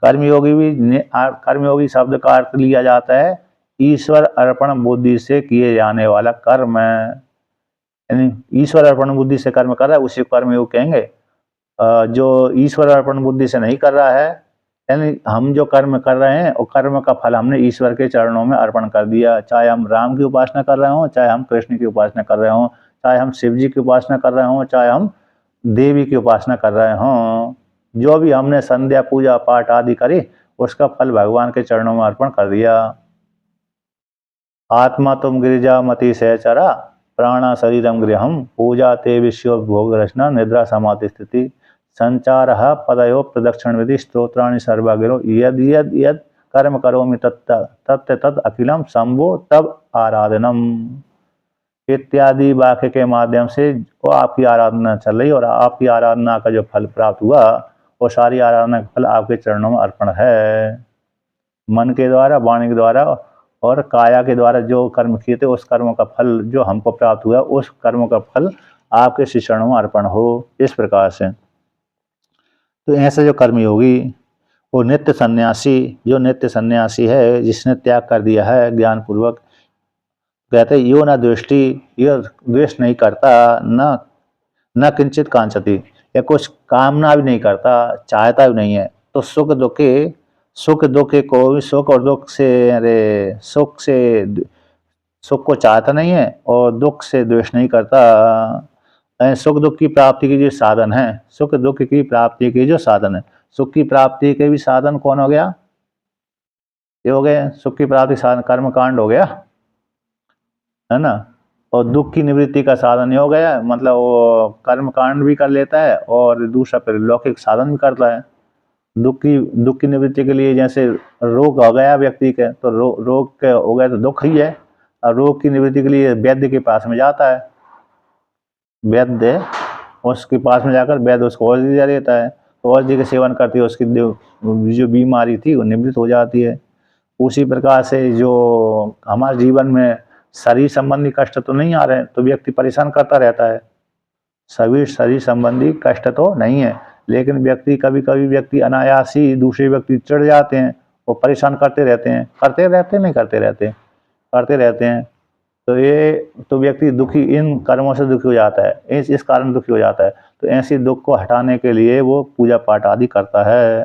कर्मयोगी भी, कर्मयोगी शब्द का अर्थ लिया जाता है ईश्वर अर्पण बुद्धि से किए जाने वाला कर्म, यानी ईश्वर अर्पण बुद्धि से कर्म कर रहा है उसी कर्मयोग कहेंगे। जो ईश्वर अर्पण बुद्धि से नहीं कर रहा है, यानी हम जो कर्म कर रहे हैं और कर्म का फल हमने ईश्वर के चरणों में अर्पण कर दिया, चाहे हम राम की उपासना कर रहे हों, चाहे हम कृष्ण की उपासना कर रहे हों, चाहे हम शिव जी की उपासना कर रहे हों, चाहे हम देवी की उपासना कर रहे हों, जो भी हमने संध्या पूजा पाठ आदि करी उसका फल भगवान के चरणों में अर्पण कर दिया। आत्मा तुम गिरिजा मति सहचरा प्राणा शरीरम गृहम पूजा ते विश्व भोग रचना निद्रा समाधि स्थिति संचार पदयो प्रदक्षिण विधि स्त्रोत्राणि सर्वागिरो यद यद यद कर्म करोमि तत् तत् तत् अखिलम शंभो तब आराधनम इत्यादि वाक्य के माध्यम से वो आपकी आराधना चल रही और आपकी आराधना का जो फल प्राप्त हुआ वो सारी आराधना का फल आपके चरणों में अर्पण है। मन के द्वारा, वाणी के द्वारा और काया के द्वारा जो कर्म किए थे उस कर्मों का फल जो हमको प्राप्त हुआ उस कर्मों का फल आपके श्री चरणों में अर्पण हो, इस प्रकार से। तो ऐसे जो कर्मयोगी, वो नित्य सन्यासी, जो नित्य सन्यासी है जिसने त्याग कर दिया है ज्ञान पूर्वक, कहते यो न द्वेष्टि, यह द्वेष नहीं करता, न किंचित कांक्षति, या कुछ कामना भी नहीं करता, चाहता भी नहीं है। तो सुख दुख को भी, सुख और दुख से, अरे सुख को चाहता नहीं है और दुख से द्वेष नहीं करता। सुख दुख की प्राप्ति के जो साधन है, सुख दुख की प्राप्ति के जो साधन है, सुख की प्राप्ति के भी साधन कौन हो गया, ये हो गए सुख की प्राप्ति साधन कर्म कांड हो गया, है ना। और दुख की निवृत्ति का साधन हो गया, मतलब वो कर्म कांड भी कर लेता है और दूसरा फिर लौकिक साधन भी करता है। दुख की निवृत्ति के लिए, जैसे रोग हो गया व्यक्ति के, तो रोग के हो गया तो दुख ही है, और रोग की निवृत्ति के लिए वैद्य के पास में जाता है, वैद्य उसके पास में जाकर वैद्य उसको औषधि दे देता है, तो औषधि के सेवन करती है उसकी जो बीमारी थी वो निवृत्त हो जाती है। उसी प्रकार से जो हमारे जीवन में शरीर संबंधी कष्ट तो नहीं आ रहे हैं तो व्यक्ति परेशान करता रहता है। सभी शरीर संबंधी कष्ट तो नहीं है, लेकिन व्यक्ति कभी कभी व्यक्ति अनायास ही दूसरे व्यक्ति चिढ़ जाते हैं, वो परेशान करते रहते हैं, नहीं करते रहते हैं। तो ये तो व्यक्ति दुखी, इन कर्मों से दुखी हो जाता है, इस कारण दुखी हो जाता है। तो ऐसे दुख को हटाने के लिए वो पूजा पाठ आदि करता है।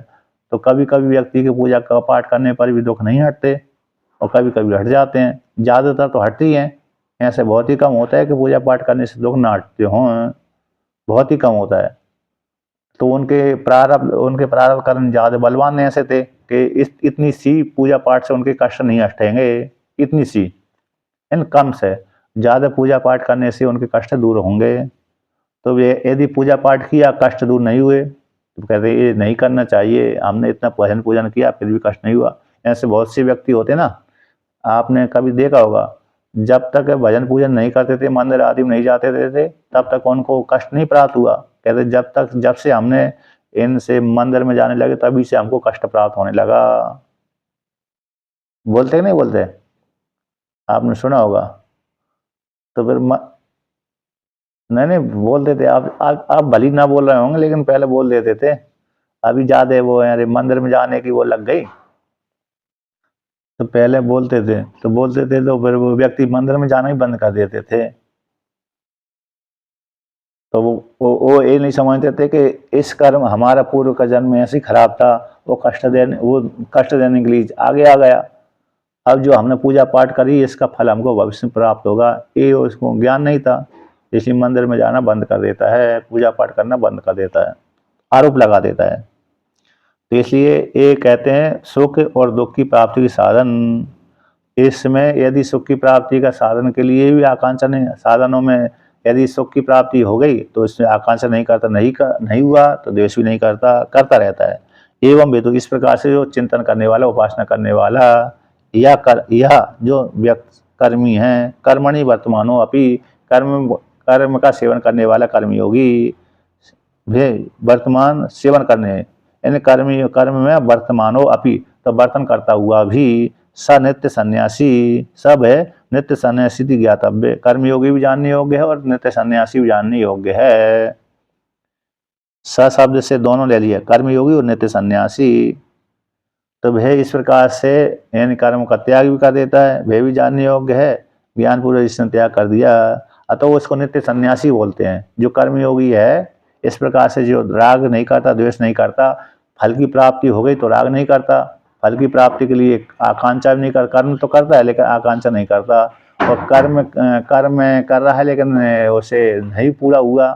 तो कभी कभी व्यक्ति के पूजा का पाठ करने पर भी दुख नहीं हटते और कभी कभी हट जाते हैं, ज़्यादातर तो हटते ही हैं। ऐसे बहुत ही कम होता है कि पूजा पाठ करने से दुख ना हटते हों, बहुत ही कम होता है। तो उनके प्रारब्ध कर्म ज़्यादा बलवान ऐसे थे कि इतनी सी पूजा पाठ से उनके कष्ट नहीं हटेंगे, इतनी सी, इन कम से ज़्यादा पूजा पाठ करने से उनके कष्ट दूर होंगे। तो वे यदि पूजा पाठ किया कष्ट दूर नहीं हुए तो कहते ये नहीं करना चाहिए, हमने इतना भजन पूजन किया फिर भी कष्ट नहीं हुआ। ऐसे बहुत से व्यक्ति होते ना, आपने कभी देखा होगा, जब तक भजन पूजन नहीं करते थे, मंदिर आदि में नहीं जाते थे, तब तक उनको कष्ट नहीं प्राप्त हुआ। कहते जब से हमने इनसे मंदिर में जाने लगे तभी से हमको कष्ट प्राप्त होने लगा। बोलते कि नहीं बोलते, आपने सुना होगा। तो फिर नहीं बोलते थे। आप भली ना बोल रहे होंगे लेकिन पहले बोल देते थे। अभी ज्यादा वो अरे मंदिर में जाने की वो लग गई, तो पहले बोलते थे तो फिर वो व्यक्ति मंदिर में जाना ही बंद कर देते थे। तो वो ये नहीं समझते थे कि इस कर्म हमारा पूर्व का जन्म ऐसे ही खराब था, वो कष्ट देने के लिए आगे आ गया। अब जो हमने पूजा पाठ करी इसका फल हमको भविष्य में प्राप्त होगा, ये उसको ज्ञान नहीं था, इसलिए मंदिर में जाना बंद कर देता है, पूजा पाठ करना बंद कर देता है, आरोप लगा देता है। तो इसलिए ये कहते हैं सुख और दुख की प्राप्ति के साधन। इसमें यदि सुख की प्राप्ति का साधन के लिए भी आकांक्षा नहीं, साधनों में यदि सुख की प्राप्ति हो गई तो इसमें आकांक्षा नहीं करता, नहीं हुआ तो द्वेष भी नहीं करता रहता है। एवं भी तो इस प्रकार से जो चिंतन करने वाला, उपासना करने वाला यह जो व्यक्ति कर्मी है, कर्मणि वर्तमानो अपि, कर्म का सेवन करने वाला कर्मी योगी वे वर्तमान सेवन करने, यानी कर्म में वर्तमानो अपि, तो वर्तन करता हुआ भी स नित्य सन्यासी, सब है नित्य सन्यासी ज्ञातव्य। कर्मयोगी भी जानने योग्य है और नित्य सन्यासी भी जानने योग्य है। स शब्द से दोनों ले लिया, कर्मयोगी और नित्य सन्यासी। तो वह इस प्रकार से यानी कर्म का त्याग भी कर देता है, वह भी जानने योग्य है, ज्ञान पूर्वक जिसने त्याग कर दिया अतः उसको नित्य सन्यासी बोलते हैं। जो कर्मयोगी है इस प्रकार से जो राग नहीं करता, द्वेष नहीं करता, फल की प्राप्ति हो गई तो राग नहीं करता, फल की प्राप्ति के लिए आकांक्षा भी नहीं करता, कर्म तो करता है लेकिन आकांक्षा नहीं करता, और कर्म कर रहा है लेकिन उसे नहीं पूरा हुआ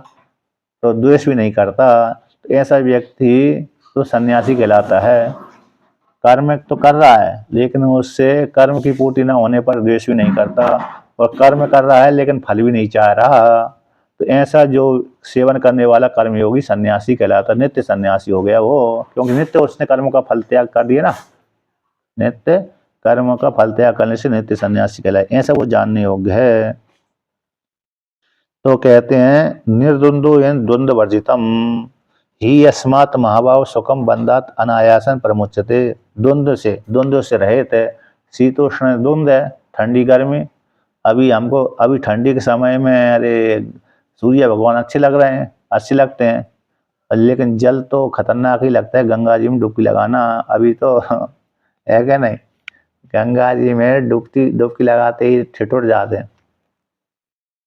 तो द्वेष भी नहीं करता। तो ऐसा व्यक्ति तो सन्यासी कहलाता है। कर्म तो कर रहा है लेकिन उससे कर्म की पूर्ति न होने पर द्वेष भी नहीं करता, और कर्म कर रहा है लेकिन फल भी नहीं चाह रहा। तो ऐसा जो सेवन करने वाला कर्मयोगी सन्यासी कहलाता, नित्य सन्यासी हो गया वो, क्योंकि नित्य उसने कर्म का फल त्याग कर दिया ना, नित्य कर्म का फल त्याग करने से नित्य सन्यासी कहलाए, ऐसा वो जानने योग्य है। तो कहते हैं निर्द्वंद्व द्वंद्व वर्जितम ही यस्मात् महाभाव सुखम बंधात अनायासन प्रमुच्यते। द्वंद्व से रहित है, शीतोष्ण द्वंद्व है, ठंडी गर्मी। अभी ठंडी के समय में अरे सूर्य भगवान अच्छे लगते हैं, लेकिन जल तो खतरनाक ही लगता है। गंगा जी में डुबकी लगाना अभी तो है क्या नहीं, गंगा जी में डुबकी लगाते ही ठिठुर जाते हैं।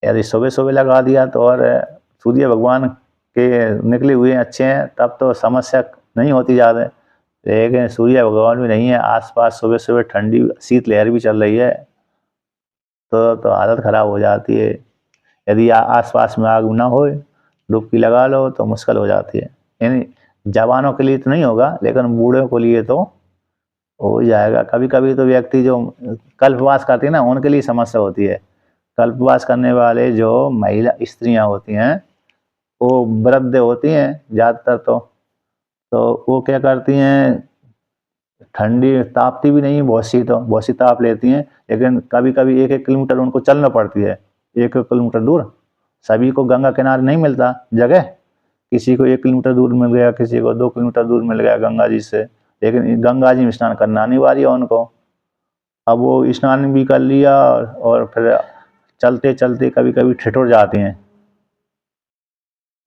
यदि सुबह सुबह लगा दिया तो, और सूर्य भगवान के निकले हुए अच्छे हैं तब तो समस्या नहीं होती ज़्यादा, लेकिन सूर्य भगवान भी नहीं है आसपास, सुबह सुबह ठंडी शीत लहर भी चल रही है तो हालत ख़राब हो जाती है। यदि आसपास में आग ना हो, डुबकी लगा लो तो मुश्किल हो जाती है। यानी जवानों के लिए तो नहीं होगा लेकिन बूढ़ों के लिए तो हो जाएगा। कभी कभी तो व्यक्ति जो कल्पवास करते हैं ना उनके लिए समस्या होती है। कल्पवास करने वाले जो महिला स्त्रियां होती हैं वो वृद्ध होती हैं ज़्यादातर, तो वो क्या करती हैं, ठंडी तापती भी नहीं है, बहुत सी ताप लेती हैं, लेकिन कभी कभी 1-1 किलोमीटर उनको चलना पड़ती है, 1-1 किलोमीटर दूर। सभी को गंगा किनारे नहीं मिलता जगह, किसी को 1 किलोमीटर दूर मिल गया, किसी को 2 किलोमीटर दूर मिल गया गंगा जी से, लेकिन गंगा जी में स्नान करना अनिवार्य है उनको। अब वो स्नान भी कर लिया और फिर चलते चलते कभी कभी ठिठुर जाते हैं,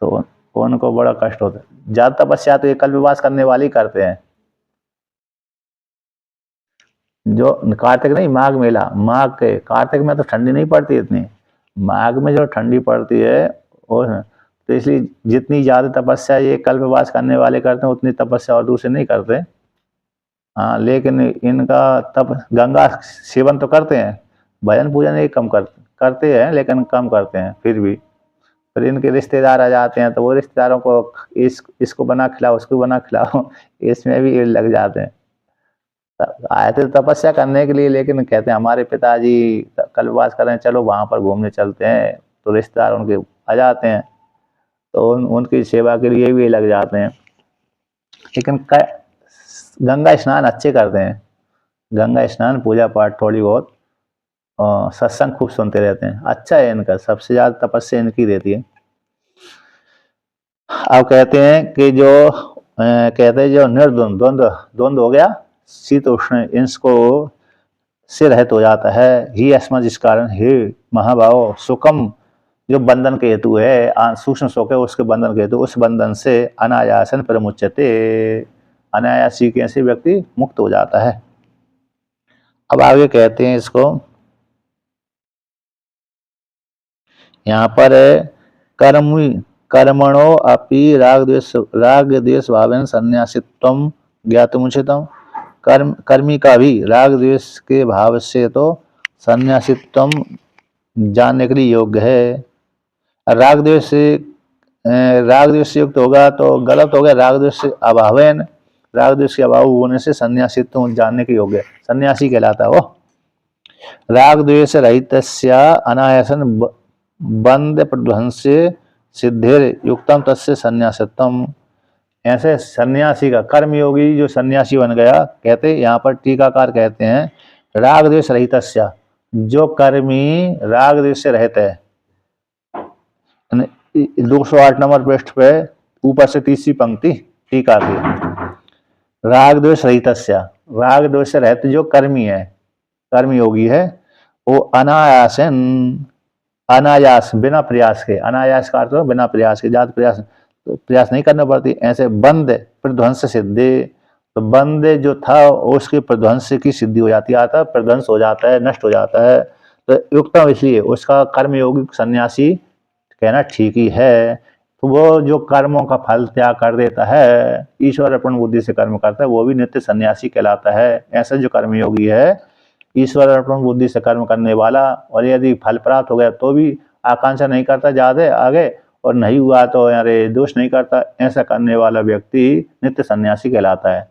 तो उनको बड़ा कष्ट होता है। ज्यादा तपस्या तो ये कल्पवास करने वाले ही करते हैं। जो कार्तिक नहीं, माघ मेला, माघ के कार्तिक में तो ठंडी नहीं पड़ती इतनी, माघ में जो ठंडी पड़ती है वो, तो इसलिए जितनी ज्यादा तपस्या ये कल्पवास करने वाले करते हैं उतनी तपस्या और दूसरे नहीं करते। हाँ, लेकिन इनका तप गंगा सेवन तो करते हैं, भजन पूजन ये कम करते हैं, लेकिन कम करते हैं फिर इनके रिश्तेदार आ जाते हैं तो वो रिश्तेदारों को इसको बना खिलाओ, उसको बना खिलाओ, इसमें भी ये लग जाते हैं। आए थे तपस्या करने के लिए, लेकिन कहते हैं हमारे पिताजी कल्पवास कर रहे हैं, चलो वहां पर घूमने चलते हैं, तो रिश्तेदार उनके आ जाते हैं, तो उनकी सेवा के लिए भी लग जाते हैं। लेकिन गंगा स्नान अच्छे करते हैं, गंगा स्नान पूजा पाठ थोड़ी बहुत और सत्संग खूब सुनते रहते हैं, अच्छा है इनका, सबसे ज्यादा तपस्या इनकी रहती है। अब कहते हैं कि कहते हैं जो निर्द्वंद द्वंद हो गया, शीतोष्ण इसको से रहित हो जाता है। ही अस्मा, जिस कारण हे महाभाव सुकम, जो बंधन के हेतु है, सूक्ष्म शोक है उसके बंधन के हेतु, उस बंधन से अनायासन प्रमुच्यते, अनायासी कैसे व्यक्ति मुक्त हो जाता है। अब आगे कहते हैं इसको, यहाँ पर कर्मणो अपि राग द्वेष भावेन संन्यासित्वम ज्ञातमुचितम, कर्मी का भी राग द्वेष के भाव से तो संन्यासित्वम जानने के लिए योग्य है। राग द्वेष से युक्त होगा तो गलत हो गया, राग द्वेष से अभावेन, राग द्वेष के अभाव होने से संन्यासित्व जानने के योग्य है, सन्यासी कहलाता है वो। राग द्वेष रहित अनायासन बंद प्रध्वंस सिद्धेर युक्तम तस्य संन्यासत्वम, ऐसे सन्यासी का, कर्मयोगी जो सन्यासी बन गया, कहते यहाँ पर टीकाकार कहते हैं राग द्वेष रहित, जो कर्मी राग द्वेष से रहित है, 208 नंबर पृष्ठ पे ऊपर से तीसरी पंक्ति टीका की, राग द्वेष रहित, राग द्वेष से रहित जो कर्मी है, कर्मयोगी है, वो अनायासन, अनायास बिना प्रयास के, अनायास का अर्थ बिना प्रयास के, ज्यादा प्रयास नहीं करना पड़ती, ऐसे बंद प्रध्वंस सिद्धि, तो बंद जो था उसके प्रध्वंस की सिद्धि हो जाती है, प्रध्वंस हो जाता है, नष्ट हो जाता है, तो युक्तम, इसलिए उसका कर्मयोगी सन्यासी कहना ठीक ही है। तो वो जो कर्मों का फल त्याग कर देता है, ईश्वर अर्पण बुद्धि से कर्म करता है, वो भी नित्य सन्यासी कहलाता है। ऐसा जो कर्मयोगी है, ईश्वर अर्पण बुद्धि से कर्म करने वाला, और यदि फल प्राप्त हो गया तो भी आकांक्षा नहीं करता ज्यादा आगे, और नहीं हुआ तो अरे दोष नहीं करता, ऐसा करने वाला व्यक्ति नित्य सन्यासी कहलाता है।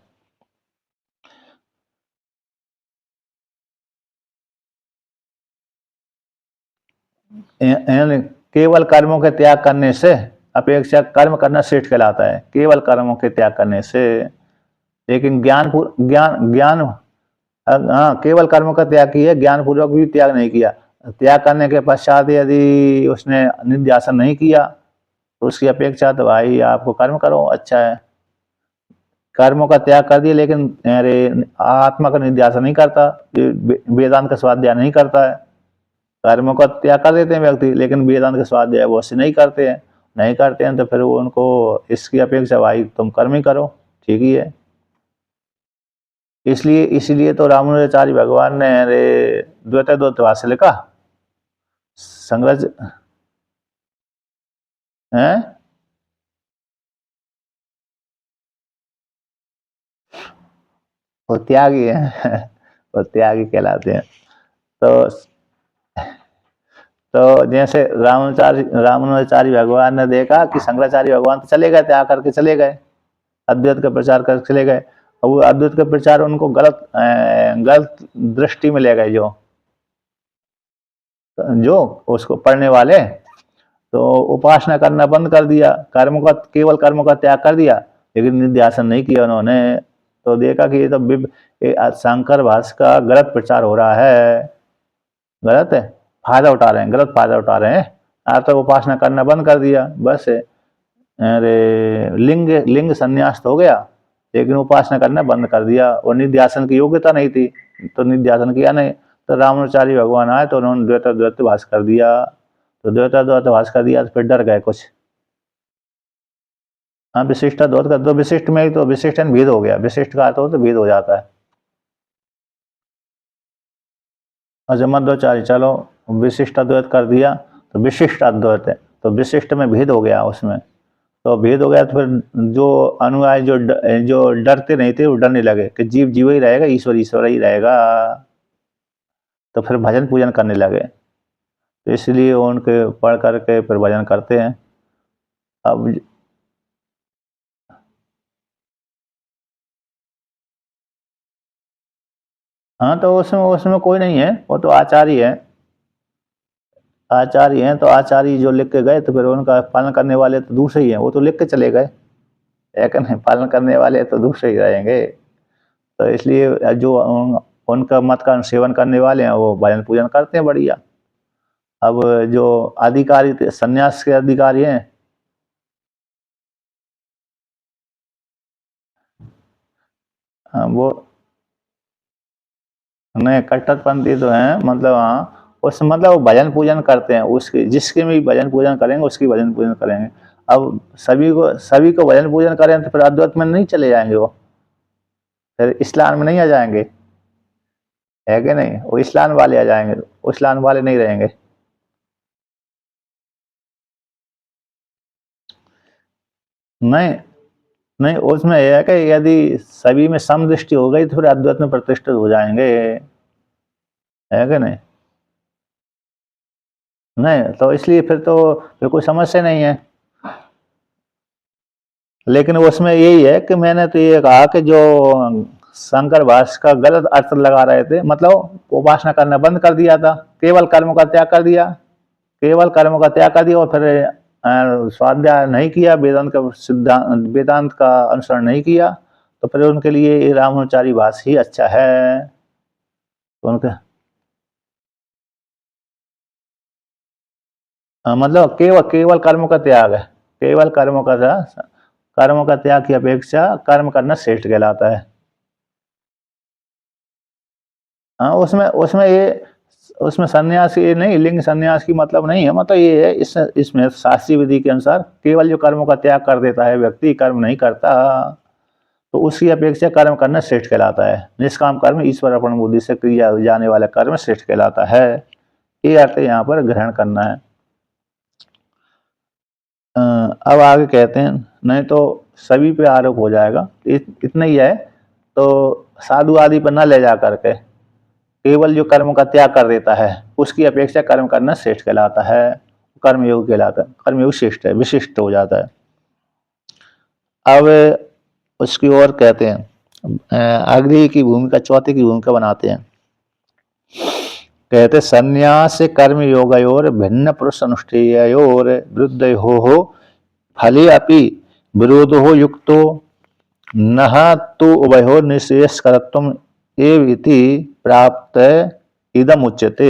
केवल कर्मों के त्याग करने से अपेक्षा कर्म करना श्रेष्ठ कहलाता है, केवल कर्मों के त्याग करने से। लेकिन ज्ञान हाँ, केवल कर्मों का त्याग किया, ज्ञान पूर्वक भी त्याग नहीं किया, त्याग करने के पश्चात यदि उसने निध्यासन नहीं किया तो उसकी अपेक्षा तो भाई आपको कर्म करो, अच्छा है। कर्मों का त्याग कर दिया लेकिन अरे आत्मा का निध्यासन नहीं करता, वेदांत का स्वाध्याय नहीं करता है। कर्मों का त्याग कर देते हैं व्यक्ति, लेकिन वेदांत का स्वाध्याय वो से नहीं करते हैं, तो फिर वो उनको इसकी अपेक्षा भाई तुम कर्म ही करो, ठीक ही है। इसलिए तो रामानुजाचार्य भगवान ने द्वैत भाष्य लिखा, संग्रज है, वो त्यागी है, वो त्यागी कहलाते हैं। तो जैसे रामानुजाचार्य भगवान ने देखा कि शंकराचार्य भगवान तो चले गए, त्याग करके चले गए, अद्वैत का प्रचार करके चले गए, और वो अद्वैत का प्रचार उनको गलत दृष्टि में ले गए, जो उसको पढ़ने वाले, तो उपासना करना बंद कर दिया, केवल कर्म का त्याग कर दिया, लेकिन निध्यासन नहीं किया उन्होंने। तो देखा कि ये तो शंकर भाष्य का गलत प्रचार हो रहा है, गलत है, फायदा उठा रहे हैं, गलत फायदा उठा रहे हैं। आप तो उपासना करना बंद कर दिया, बस अरे लिंग लिंग संन्यास तो हो गया, लेकिन उपासना करना बंद कर दिया और निध्यासन की योग्यता नहीं थी तो निध्यासन किया नहीं। तो रामानुचारी भगवान आए तो उन्होंने द्वैताद्वैतभास कर दिया। तो द्वैताद्वैतभास कर दिया तो फिर डर गए कुछ। हाँ, विशिष्टाद्वैत का तो विशिष्ट में ही तो विशिष्ट भेद हो गया, विशिष्ट का अर्थ हो तो भेद हो जाता है। अच्छा मध्वाचार्य चलो विशिष्टाद्वैत कर दिया तो विशिष्ट अद्वैत है, तो विशिष्ट में भेद हो गया उसमें। तो भेद हो गया तो फिर जो अनुयायी जो डरते नहीं थे वो डरने लगे कि जीव जीव ही रहेगा, ईश्वर ईश्वर ही रहेगा। तो फिर भजन पूजन करने लगे, तो इसलिए उनके पढ़ करके फिर भजन करते हैं। अब हाँ, तो उसमें उसमें कोई नहीं है, वो तो आचार्य है। आचार्य हैं तो आचार्य जो लिख के गए तो फिर उनका पालन करने वाले तो दूसरे ही हैं, वो तो लिख के चले गए, है कि नहीं। पालन करने वाले तो दूसरे ही रहेंगे। तो इसलिए जो उनका मत का सेवन करने वाले हैं वो भजन पूजन करते हैं बढ़िया। अब जो अधिकारी सन्यास के अधिकारी हैं, वो नहीं कट्टरपंथी तो हैं, मतलब हाँ उस मतलब वो भजन पूजन करते हैं, उसके जिसके भी भजन पूजन करेंगे उसकी भजन पूजन करेंगे। अब सभी को भजन पूजन करें तो फिर अद्वैत में नहीं चले जाएंगे, वो फिर इस्लाम में नहीं आ जाएंगे, है कि नहीं। वो इस्लाम वाले आ जाएंगे, वो इस्लाम वाले नहीं रहेंगे। नहीं नहीं, उसमें यह है कि यदि सभी में समदृष्टि हो गई तो फिर अद्वैत में प्रतिष्ठित हो जाएंगे, है कि नहीं। नहीं तो इसलिए फिर कोई समस्या नहीं है। लेकिन उसमें यही है कि मैंने तो ये कहा कि जो शंकर भाष्य का गलत अर्थ लगा रहे थे, मतलब उपासना करना बंद कर दिया था, केवल कर्म का त्याग कर दिया, केवल कर्म का त्याग कर दिया और फिर स्वाध्याय नहीं किया, वेदांत का सिद्धांत वेदांत का अनुसरण नहीं किया, तो फिर उनके लिए रामानुचारी भाष्य ही अच्छा है। तो उनके मतलब केवल केवल कर्म का त्याग है, केवल कर्म का त्याग की अपेक्षा कर्म करना श्रेष्ठ कहलाता है। हाँ, उसमें उसमें ये उसमें सन्यास ये नहीं, लिंग सन्यास की मतलब नहीं है, मतलब ये है इसमें शास्त्रीय विधि के अनुसार केवल जो कर्मों का त्याग कर देता है व्यक्ति, कर्म नहीं करता, तो उसकी अपेक्षा कर्म करना श्रेष्ठ कहलाता है। निष्काम कर्म ईश्वर अर्पण बुद्धि से किया जाने वाला कर्म श्रेष्ठ कहलाता है, ये अर्थ यहाँ पर ग्रहण करना है। अब आगे कहते हैं, नहीं तो सभी पे आरोप हो जाएगा, इतना ही है। तो साधु आदि पर न ले जा करके केवल जो कर्म का त्याग कर देता है उसकी अपेक्षा कर्म करना श्रेष्ठ कहलाता है, कर्मयोग कहलाता है, कर्मयोग श्रेष्ठ है, विशिष्ट हो जाता है। अब उसकी ओर कहते हैं अग्नि की भूमिका, चौथी की भूमिका बनाते हैं। कहते संन्यास कर्म योगयोर भिन्न पुरुष अनुष्ठेयोर वृद्ध हो फले अपि विरोधो युक्तो नह तो उभयो निःशेष करत्वम एव इति प्राप्त इदम उच्यते।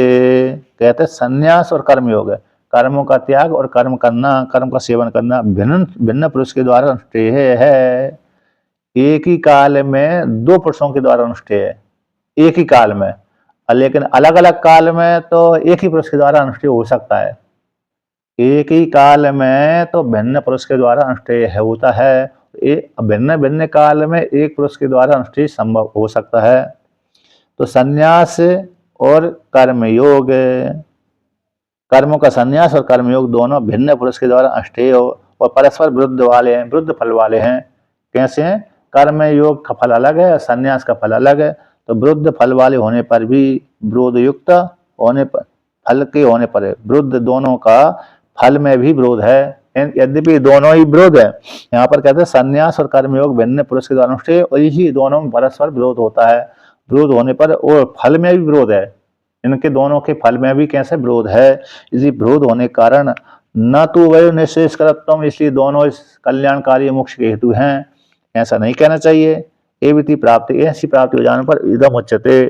कहते संन्यास और कर्म योग है, कर्मों का त्याग और कर्म करना, कर्म का सेवन करना भिन्न भिन्न पुरुष के द्वारा अनुष्ठेय है। एक ही काल में दो पुरुषों के द्वारा अनुष्ठेय है, एक ही काल में, लेकिन अलग अलग काल में तो एक ही पुरुष के द्वारा अनुष्ठेय हो सकता है। एक ही काल में तो भिन्न पुरुष के द्वारा अनुष्ठेय होता है, भिन्न भिन्न काल में एक पुरुष के द्वारा अनुष्ठेय संभव हो सकता है। तो संन्यास और कर्मयोग, कर्मों का संन्यास और कर्मयोग दोनों भिन्न पुरुष के द्वारा अनुष्ठेय और परस्पर विरुद्ध वाले हैं, विरुद्ध फल वाले हैं। कैसे हैं? कर्म योग का फल अलग है, संन्यास का फल अलग है। तो विरुद्ध फल वाले होने पर भी, विरोध युक्त होने पर, फल के होने पर विरुद्ध, दोनों का फल में भी विरोध है, यद्यपि दोनों ही विरोध है। यहाँ पर कहते हैं संन्यास और कर्मयोग भिन्न पुरुष के द्वारा अनुष्ठेय और इसी दोनों में परस्पर विरोध होता है। विरोध होने पर और फल में भी विरोध है, इनके दोनों के फल में भी कैसे विरोध है। इसी विरोध होने के कारण न तो वह निःशेष करत्वम, इसलिए दोनों इस कल्याणकारी मोक्ष के हेतु हैं, ऐसा नहीं कहना चाहिए। एविति प्राप्ति, ऐसी प्राप्ति हो जाने पर इदम उच्यते।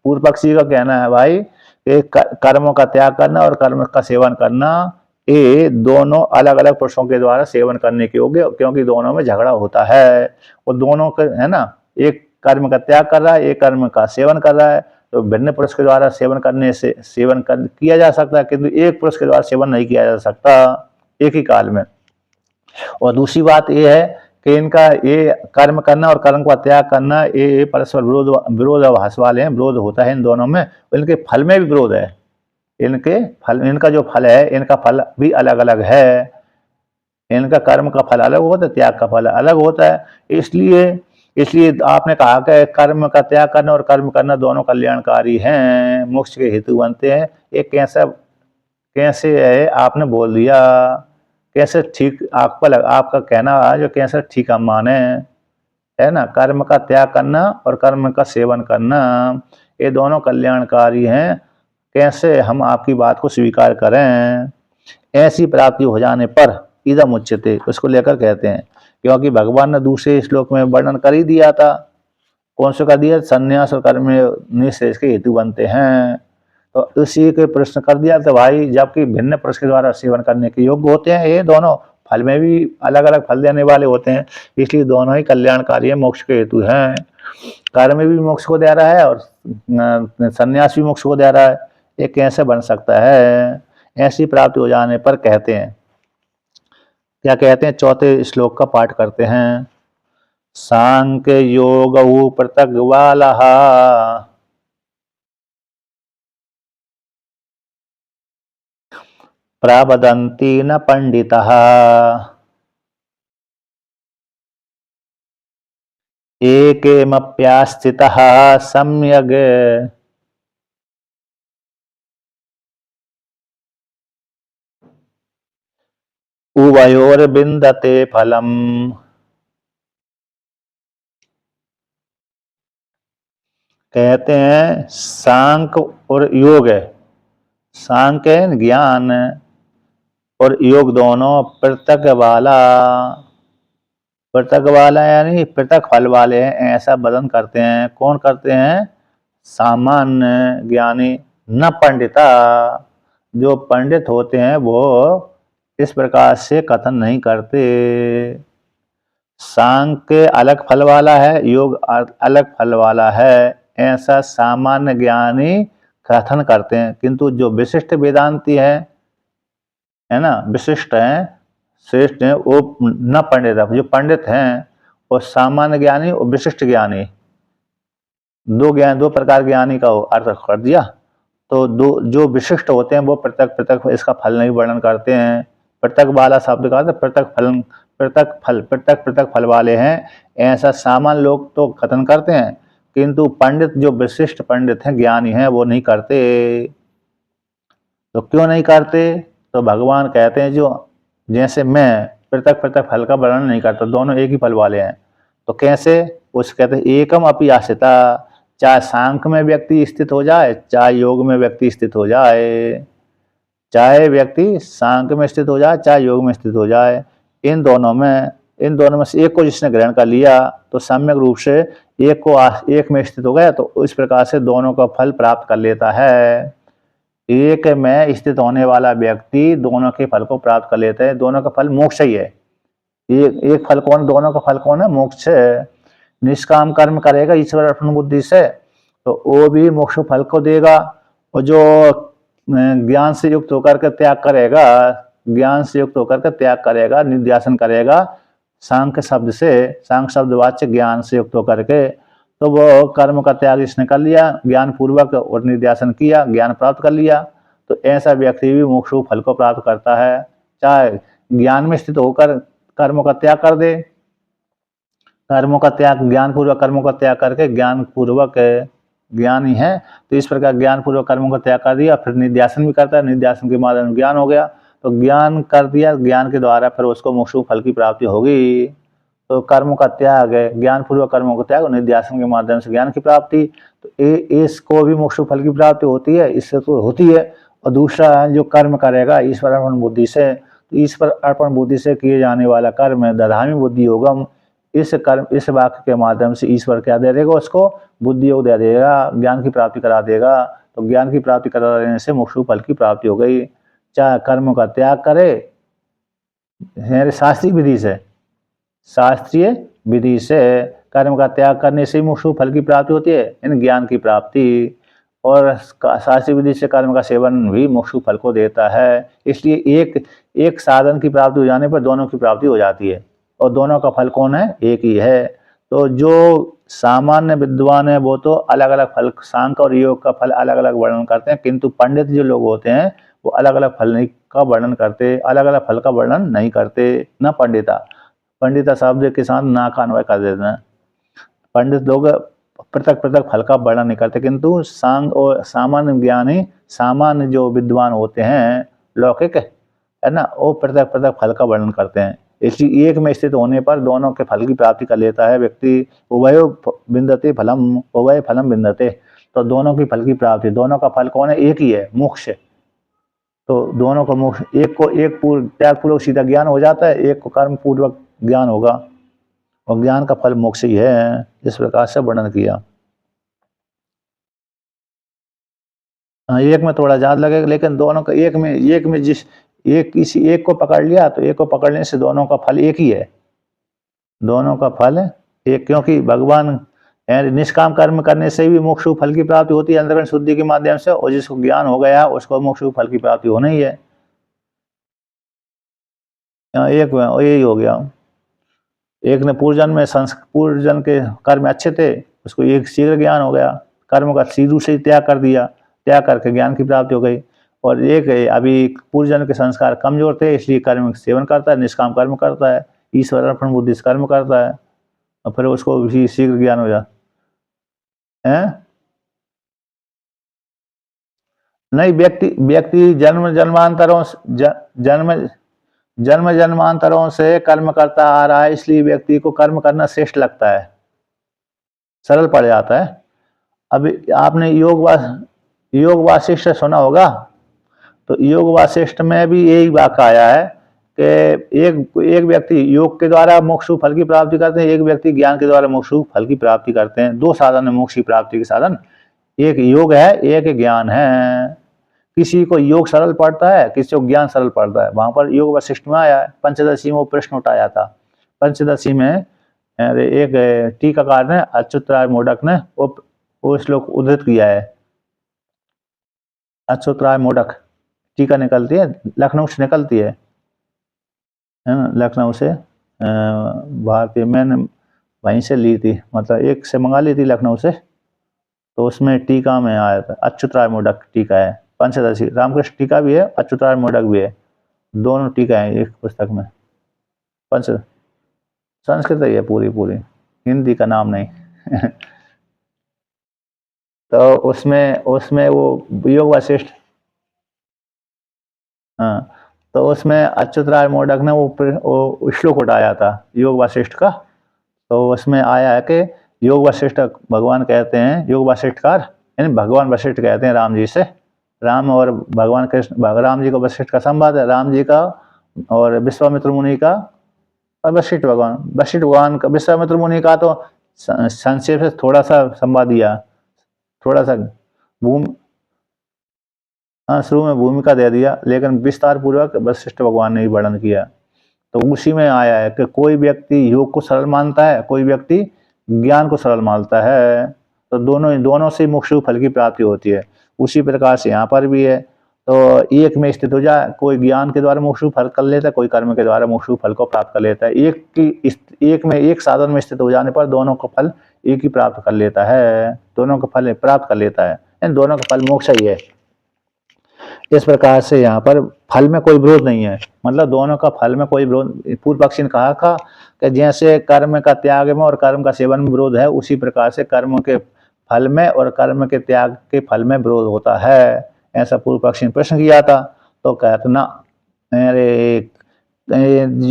पूर्व पक्षी का कहना है भाई, कर्मों का त्याग करना और कर्म का सेवन करना ये दोनों अलग अलग पुरुषों के द्वारा सेवन करने के योग्य, क्योंकि दोनों में झगड़ा होता है और दोनों का है ना, एक कर्म का त्याग कर रहा है, एक कर्म का सेवन कर रहा है। तो भिन्न पुरुष के द्वारा सेवन करने से किया जा सकता है, किंतु एक पुरुष के द्वारा सेवन नहीं किया जा सकता एक ही काल में। और दूसरी बात यह है कि इनका ये कर्म करना और कर्म का त्याग करना ये परस्पर विरोधाभास वाले हैं, विरोध होता है इन दोनों में। इनके फल में भी विरोध है, इनका जो फल है इनका फल भी अलग अलग है। इनका कर्म का फल अलग होता है, त्याग का फल अलग होता है। इसलिए आपने कहा कि कर्म का त्याग करना और कर्म करना दोनों कल्याणकारी हैं, मोक्ष के हेतु बनते हैं। ये कैसे है आपने बोल दिया, कैसे ठीक आपका कहना जो कैसे ठीक हम माने, है ना। कर्म का त्याग करना और कर्म का सेवन करना ये दोनों कल्याणकारी हैं, कैसे हम आपकी बात को स्वीकार करें। ऐसी प्राप्ति हो जाने पर इदम उच्यते, उसको लेकर कहते हैं, क्योंकि भगवान ने दूसरे श्लोक में वर्णन कर ही दिया था। कौन सा कर दिया? संन्यास और कर्म निःशेष के हेतु बनते हैं। तो उसी के प्रश्न कर दिया तो भाई, जबकि भिन्न पुरुष के द्वारा सेवन करने के योग्य होते हैं, ये दोनों फल में भी अलग अलग फल देने वाले होते हैं, इसलिए दोनों ही कल्याणकारी है, मोक्ष के हेतु हैं। कर्म भी मोक्ष को दे रहा है और संन्यास भी मोक्ष को दे रहा है, ये कैसे बन सकता है? ऐसी प्राप्ति हो जाने पर कहते हैं, क्या कहते हैं? चौथे श्लोक का पाठ करते हैं। सांख्य योग पृथक वाला प्रवदन्ति न पंडितः एकेमप्यास्थितः सम्यग् उभयोर्विन्दते फलम्। कहते हैं सांख्य और योग है, सांख्य है ज्ञान और योग दोनों पृथक वाला यानी पृथक फल वाले हैं, ऐसा वर्णन करते हैं। कौन करते हैं? सामान्य ज्ञानी, न पंडिता, जो पंडित होते हैं वो इस प्रकार से कथन नहीं करते। सांख्य अलग फल वाला है, योग अलग फल वाला है, ऐसा सामान्य ज्ञानी कथन करते हैं। किंतु जो विशिष्ट वेदांती है ना, विशिष्ट हैं, श्रेष्ठ हैं, वो न पंडित है। जो पंडित हैं और सामान्य ज्ञानी और विशिष्ट ज्ञानी, दो प्रकार ज्ञानी का अर्थ कर दिया। तो जो विशिष्ट होते हैं वो पृथक इसका फल नहीं वर्णन करते हैं। पृथक वाला शब्द का अर्थ पृथक फल वाले हैं, ऐसा सामान्य लोग तो कथन करते हैं, किंतु पंडित जो विशिष्ट पंडित हैं, ज्ञानी हैं, वो नहीं करते। तो क्यों नहीं करते? तो भगवान कहते हैं जो जैसे मैं पृथक फल का वर्णन नहीं करता, दोनों एक ही फल वाले हैं। तो कैसे? उस कहते हैं एकम अपि आश्रिता, चाहे सांख्य में व्यक्ति स्थित हो जाए, चाहे योग में व्यक्ति स्थित हो जाए, चाहे व्यक्ति सांख्य में स्थित हो जाए, चाहे योग में स्थित हो जाए, इन दोनों में से एक को जिसने ग्रहण कर लिया तो सम्यक रूप से एक में स्थित हो गया, तो इस प्रकार से दोनों का फल प्राप्त कर लेता है। एक में स्थित होने वाला व्यक्ति दोनों के फल को प्राप्त कर लेता है। दोनों का फल मोक्ष ही है। एक फल कौन? दोनों का फल कौन है? मोक्ष है। निष्काम कर्म करेगा ईश्वर अर्पण बुद्धि से तो वो भी मोक्ष फल को देगा, और जो ज्ञान से युक्त होकर के त्याग करेगा, निध्यासन करेगा सांख्य शब्द वाच्य ज्ञान से युक्त होकर के, तो वो कर्म का त्याग इसने कर लिया ज्ञान पूर्वक और निध्यासन किया, ज्ञान प्राप्त कर लिया, तो ऐसा व्यक्ति भी मोक्ष फल को प्राप्त करता है। चाहे ज्ञान में स्थित होकर कर्मों का त्याग कर दे, ज्ञान पूर्वक कर्मों का त्याग करके ज्ञान पूर्वक ज्ञानी है, तो इस प्रकार ज्ञान पूर्वक कर्मों का त्याग कर दिया, फिर निध्यासन भी करता है, निध्यासन के माध्यम ज्ञान हो गया, तो ज्ञान कर दिया, ज्ञान के द्वारा फिर उसको मोक्ष फल की प्राप्ति होगी। तो कर्मों का त्याग है, ज्ञान पूर्वक कर्मों का त्याग और निध्यासन के माध्यम से ज्ञान की प्राप्ति, तो इसको भी मोक्ष फल की प्राप्ति होती है, इससे तो होती है। और दूसरा जो कर्म करेगा ईश्वर अर्पण बुद्धि से, तो ईश्वर अर्पण बुद्धि से किए जाने वाला कर्म है दधामी बुद्धि योगम, इस वाक्य के माध्यम से ईश्वर क्या दे देगा? उसको बुद्धि योग दे देगा, ज्ञान की प्राप्ति करा देगा। तो ज्ञान की प्राप्ति करा देने से मोक्ष फल की प्राप्ति हो गई। चाहे कर्मों का त्याग करे, शास्त्रीय विधि से कर्म का त्याग करने से मोक्ष फल की प्राप्ति होती है, इन ज्ञान की प्राप्ति, और शास्त्रीय विधि से कर्म का सेवन भी मोक्ष फल को देता है। इसलिए एक साधन की प्राप्ति हो जाने पर दोनों की प्राप्ति हो जाती है, और दोनों का फल कौन है? एक ही है। तो जो सामान्य विद्वान है वो तो अलग अलग फल, सांख्य और योग का फल अलग अलग वर्णन करते हैं, किंतु पंडित जो लोग होते हैं वो अलग अलग फल का वर्णन करते, अलग अलग फल का वर्णन नहीं करते। न पंडिता शब्द के साथ ना का अन्वय कर देते हैं। पंडित लोग पृथक पृथक फल का वर्णन नहीं करते, किंतु सांग और सामान्य ज्ञानी, सामान्य जो विद्वान होते हैं लौकिक है ना, वो पृथक पृथक फल का वर्णन करते हैं। इसलिए एक में स्थित होने पर दोनों के फल की प्राप्ति कर लेता है व्यक्ति। उभयो बिंदते फलम, उभय फलम बिंदते, तो दोनों की फल की प्राप्ति, दोनों का फल कौन है? एक ही है, मोक्ष। तो दोनों का मोक्ष, एक को एक त्याग पूर्वक सीधा ज्ञान हो जाता है, एक को कर्म पूर्वक ज्ञान होगा, और ज्ञान का फल मोक्ष ही है। इस प्रकार से वर्णन किया। एक में थोड़ा ज्यादा लगेगा, लेकिन दोनों का एक में जिस किसी एक को पकड़ लिया तो एक को पकड़ने से दोनों का फल एक ही है, दोनों का फल एक, क्योंकि भगवान निष्काम कर्म करने से भी मोक्ष फल की प्राप्ति होती है अंतःकरण शुद्धि के माध्यम से, और जिसको ज्ञान हो गया उसको मोक्ष फल की प्राप्ति होना ही है। एक में यही हो गया। एक ने पूर्व जन्म के कर्म अच्छे थे, उसको एक शीघ्र ज्ञान हो गया, कर्म का शीघ्र से त्याग कर दिया, त्याग करके ज्ञान की प्राप्ति हो गई। और एक अभी पूर्व जन्म के संस्कार कमजोर थे, इसलिए कर्म सेवन करता है, निष्काम कर्म करता है, ईश्वर अर्पण बुद्धि से कर्म करता है, और फिर उसको भी शीघ्र ज्ञान हो जाता है। नहीं, व्यक्ति जन्म जन्मांतरों से कर्म करता आ रहा है, इसलिए व्यक्ति को कर्म करना श्रेष्ठ लगता है, सरल पड़ जाता है। अभी आपने योग वासिष्ठ सुना होगा, तो योग वासिष्ठ में भी यही वाक्य आया है कि एक व्यक्ति योग के द्वारा मोक्ष फल की प्राप्ति करते हैं, एक व्यक्ति ज्ञान के द्वारा मोक्ष फल की प्राप्ति करते हैं। दो साधन है मोक्ष की प्राप्ति के साधन, एक योग है, एक ज्ञान है। किसी को योग सरल पड़ता है, किसी को ज्ञान सरल पड़ता है। वहां पर योग वशिष्ठ में आया है, पंचदशी में वो प्रश्न उठाया था। पंचदशी में एक टीकाकार ने, अच्युत राय मोडक ने वो श्लोक उद्धृत किया है। अच्युत राय मोडक, टीका निकलती है, लखनऊ से निकलती है ना, लखनऊ से भारतीय, मैंने वहीं से ली थी, मतलब एक से मंगा ली थी लखनऊ से, तो उसमें टीका में आया था, अच्युत राय मोडक टीका है। पंचदशी रामकृष्ण टीका भी है, अच्युत राय मोडक भी है, दोनों टीका है एक पुस्तक में। पंच संस्कृत ही है पूरी, हिंदी का नाम नहीं। तो उसमें वो योग वशिष्ठ, हाँ, तो उसमें अच्युत राय मोडक ने वो श्लोक उठाया था योग वशिष्ठ का। तो उसमें आया है कि योग वशिष्ठ भगवान कहते हैं, योग वशिष्ठकार यानी भगवान वशिष्ठ कहते हैं राम जी से, राम और भगवान कृष्ण, राम जी को वशिष्ठ का संवाद है, राम जी का और विश्वामित्र मुनि का, और वशिष्ठ भगवान का। विश्वामित्र मुनि का तो संक्षेप से थोड़ा सा संवाद दिया, थोड़ा सा शुरू में भूमिका दे दिया, लेकिन विस्तार पूर्वक वशिष्ठ भगवान ने ही वर्णन किया। तो उसी में आया है कि कोई व्यक्ति योग को सरल मानता है, कोई व्यक्ति ज्ञान को सरल मानता है, तो दोनों से मोक्ष फल की प्राप्ति होती है। उसी प्रकार से यहाँ पर भी है, तो एक में स्थित हो जाए, कोई ज्ञान के द्वारा मोक्ष फल कर लेता है, कोई कर्म के द्वारा मोक्ष फल को प्राप्त कर लेता है। एक में एक साधन में स्थित हो जाने पर दोनों का फल एक ही प्राप्त कर लेता है, दोनों का फल प्राप्त कर लेता है, दोनों का फल मोक्ष ही है। इस प्रकार से यहाँ पर फल में कोई विरोध नहीं है, मतलब दोनों का फल में कोई विरोध। पूर्व पक्षी ने कहा था कि जैसे कर्म का त्याग में और कर्म का सेवन में विरोध है, उसी प्रकार से कर्म के फल में और कर्म के त्याग के फल में विरोध होता है, ऐसा पूर्व पक्षी ने प्रश्न किया था। तो कहते ना,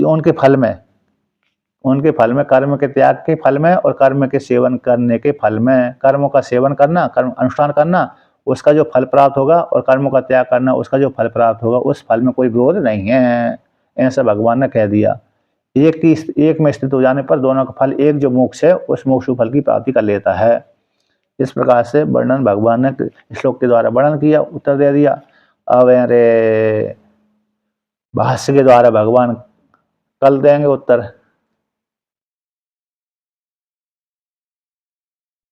उनके फल में कर्म के त्याग के फल में और कर्म के सेवन करने के फल में, कर्मों का सेवन करना, कर्म अनुष्ठान करना, उसका जो फल प्राप्त होगा, और कर्मों का त्याग करना, उसका जो फल प्राप्त होगा, उस फल में कोई विरोध नहीं है, ऐसा भगवान ने कह दिया। एक में स्थित हो जाने पर दोनों का फल एक, जो मोक्ष है, उस मोक्ष फल की प्राप्ति कर लेता है। इस प्रकार से वर्णन भगवान ने श्लोक के द्वारा वर्णन किया, उत्तर दे दिया। अब अरे भाष्य के द्वारा भगवान कल देंगे उत्तर।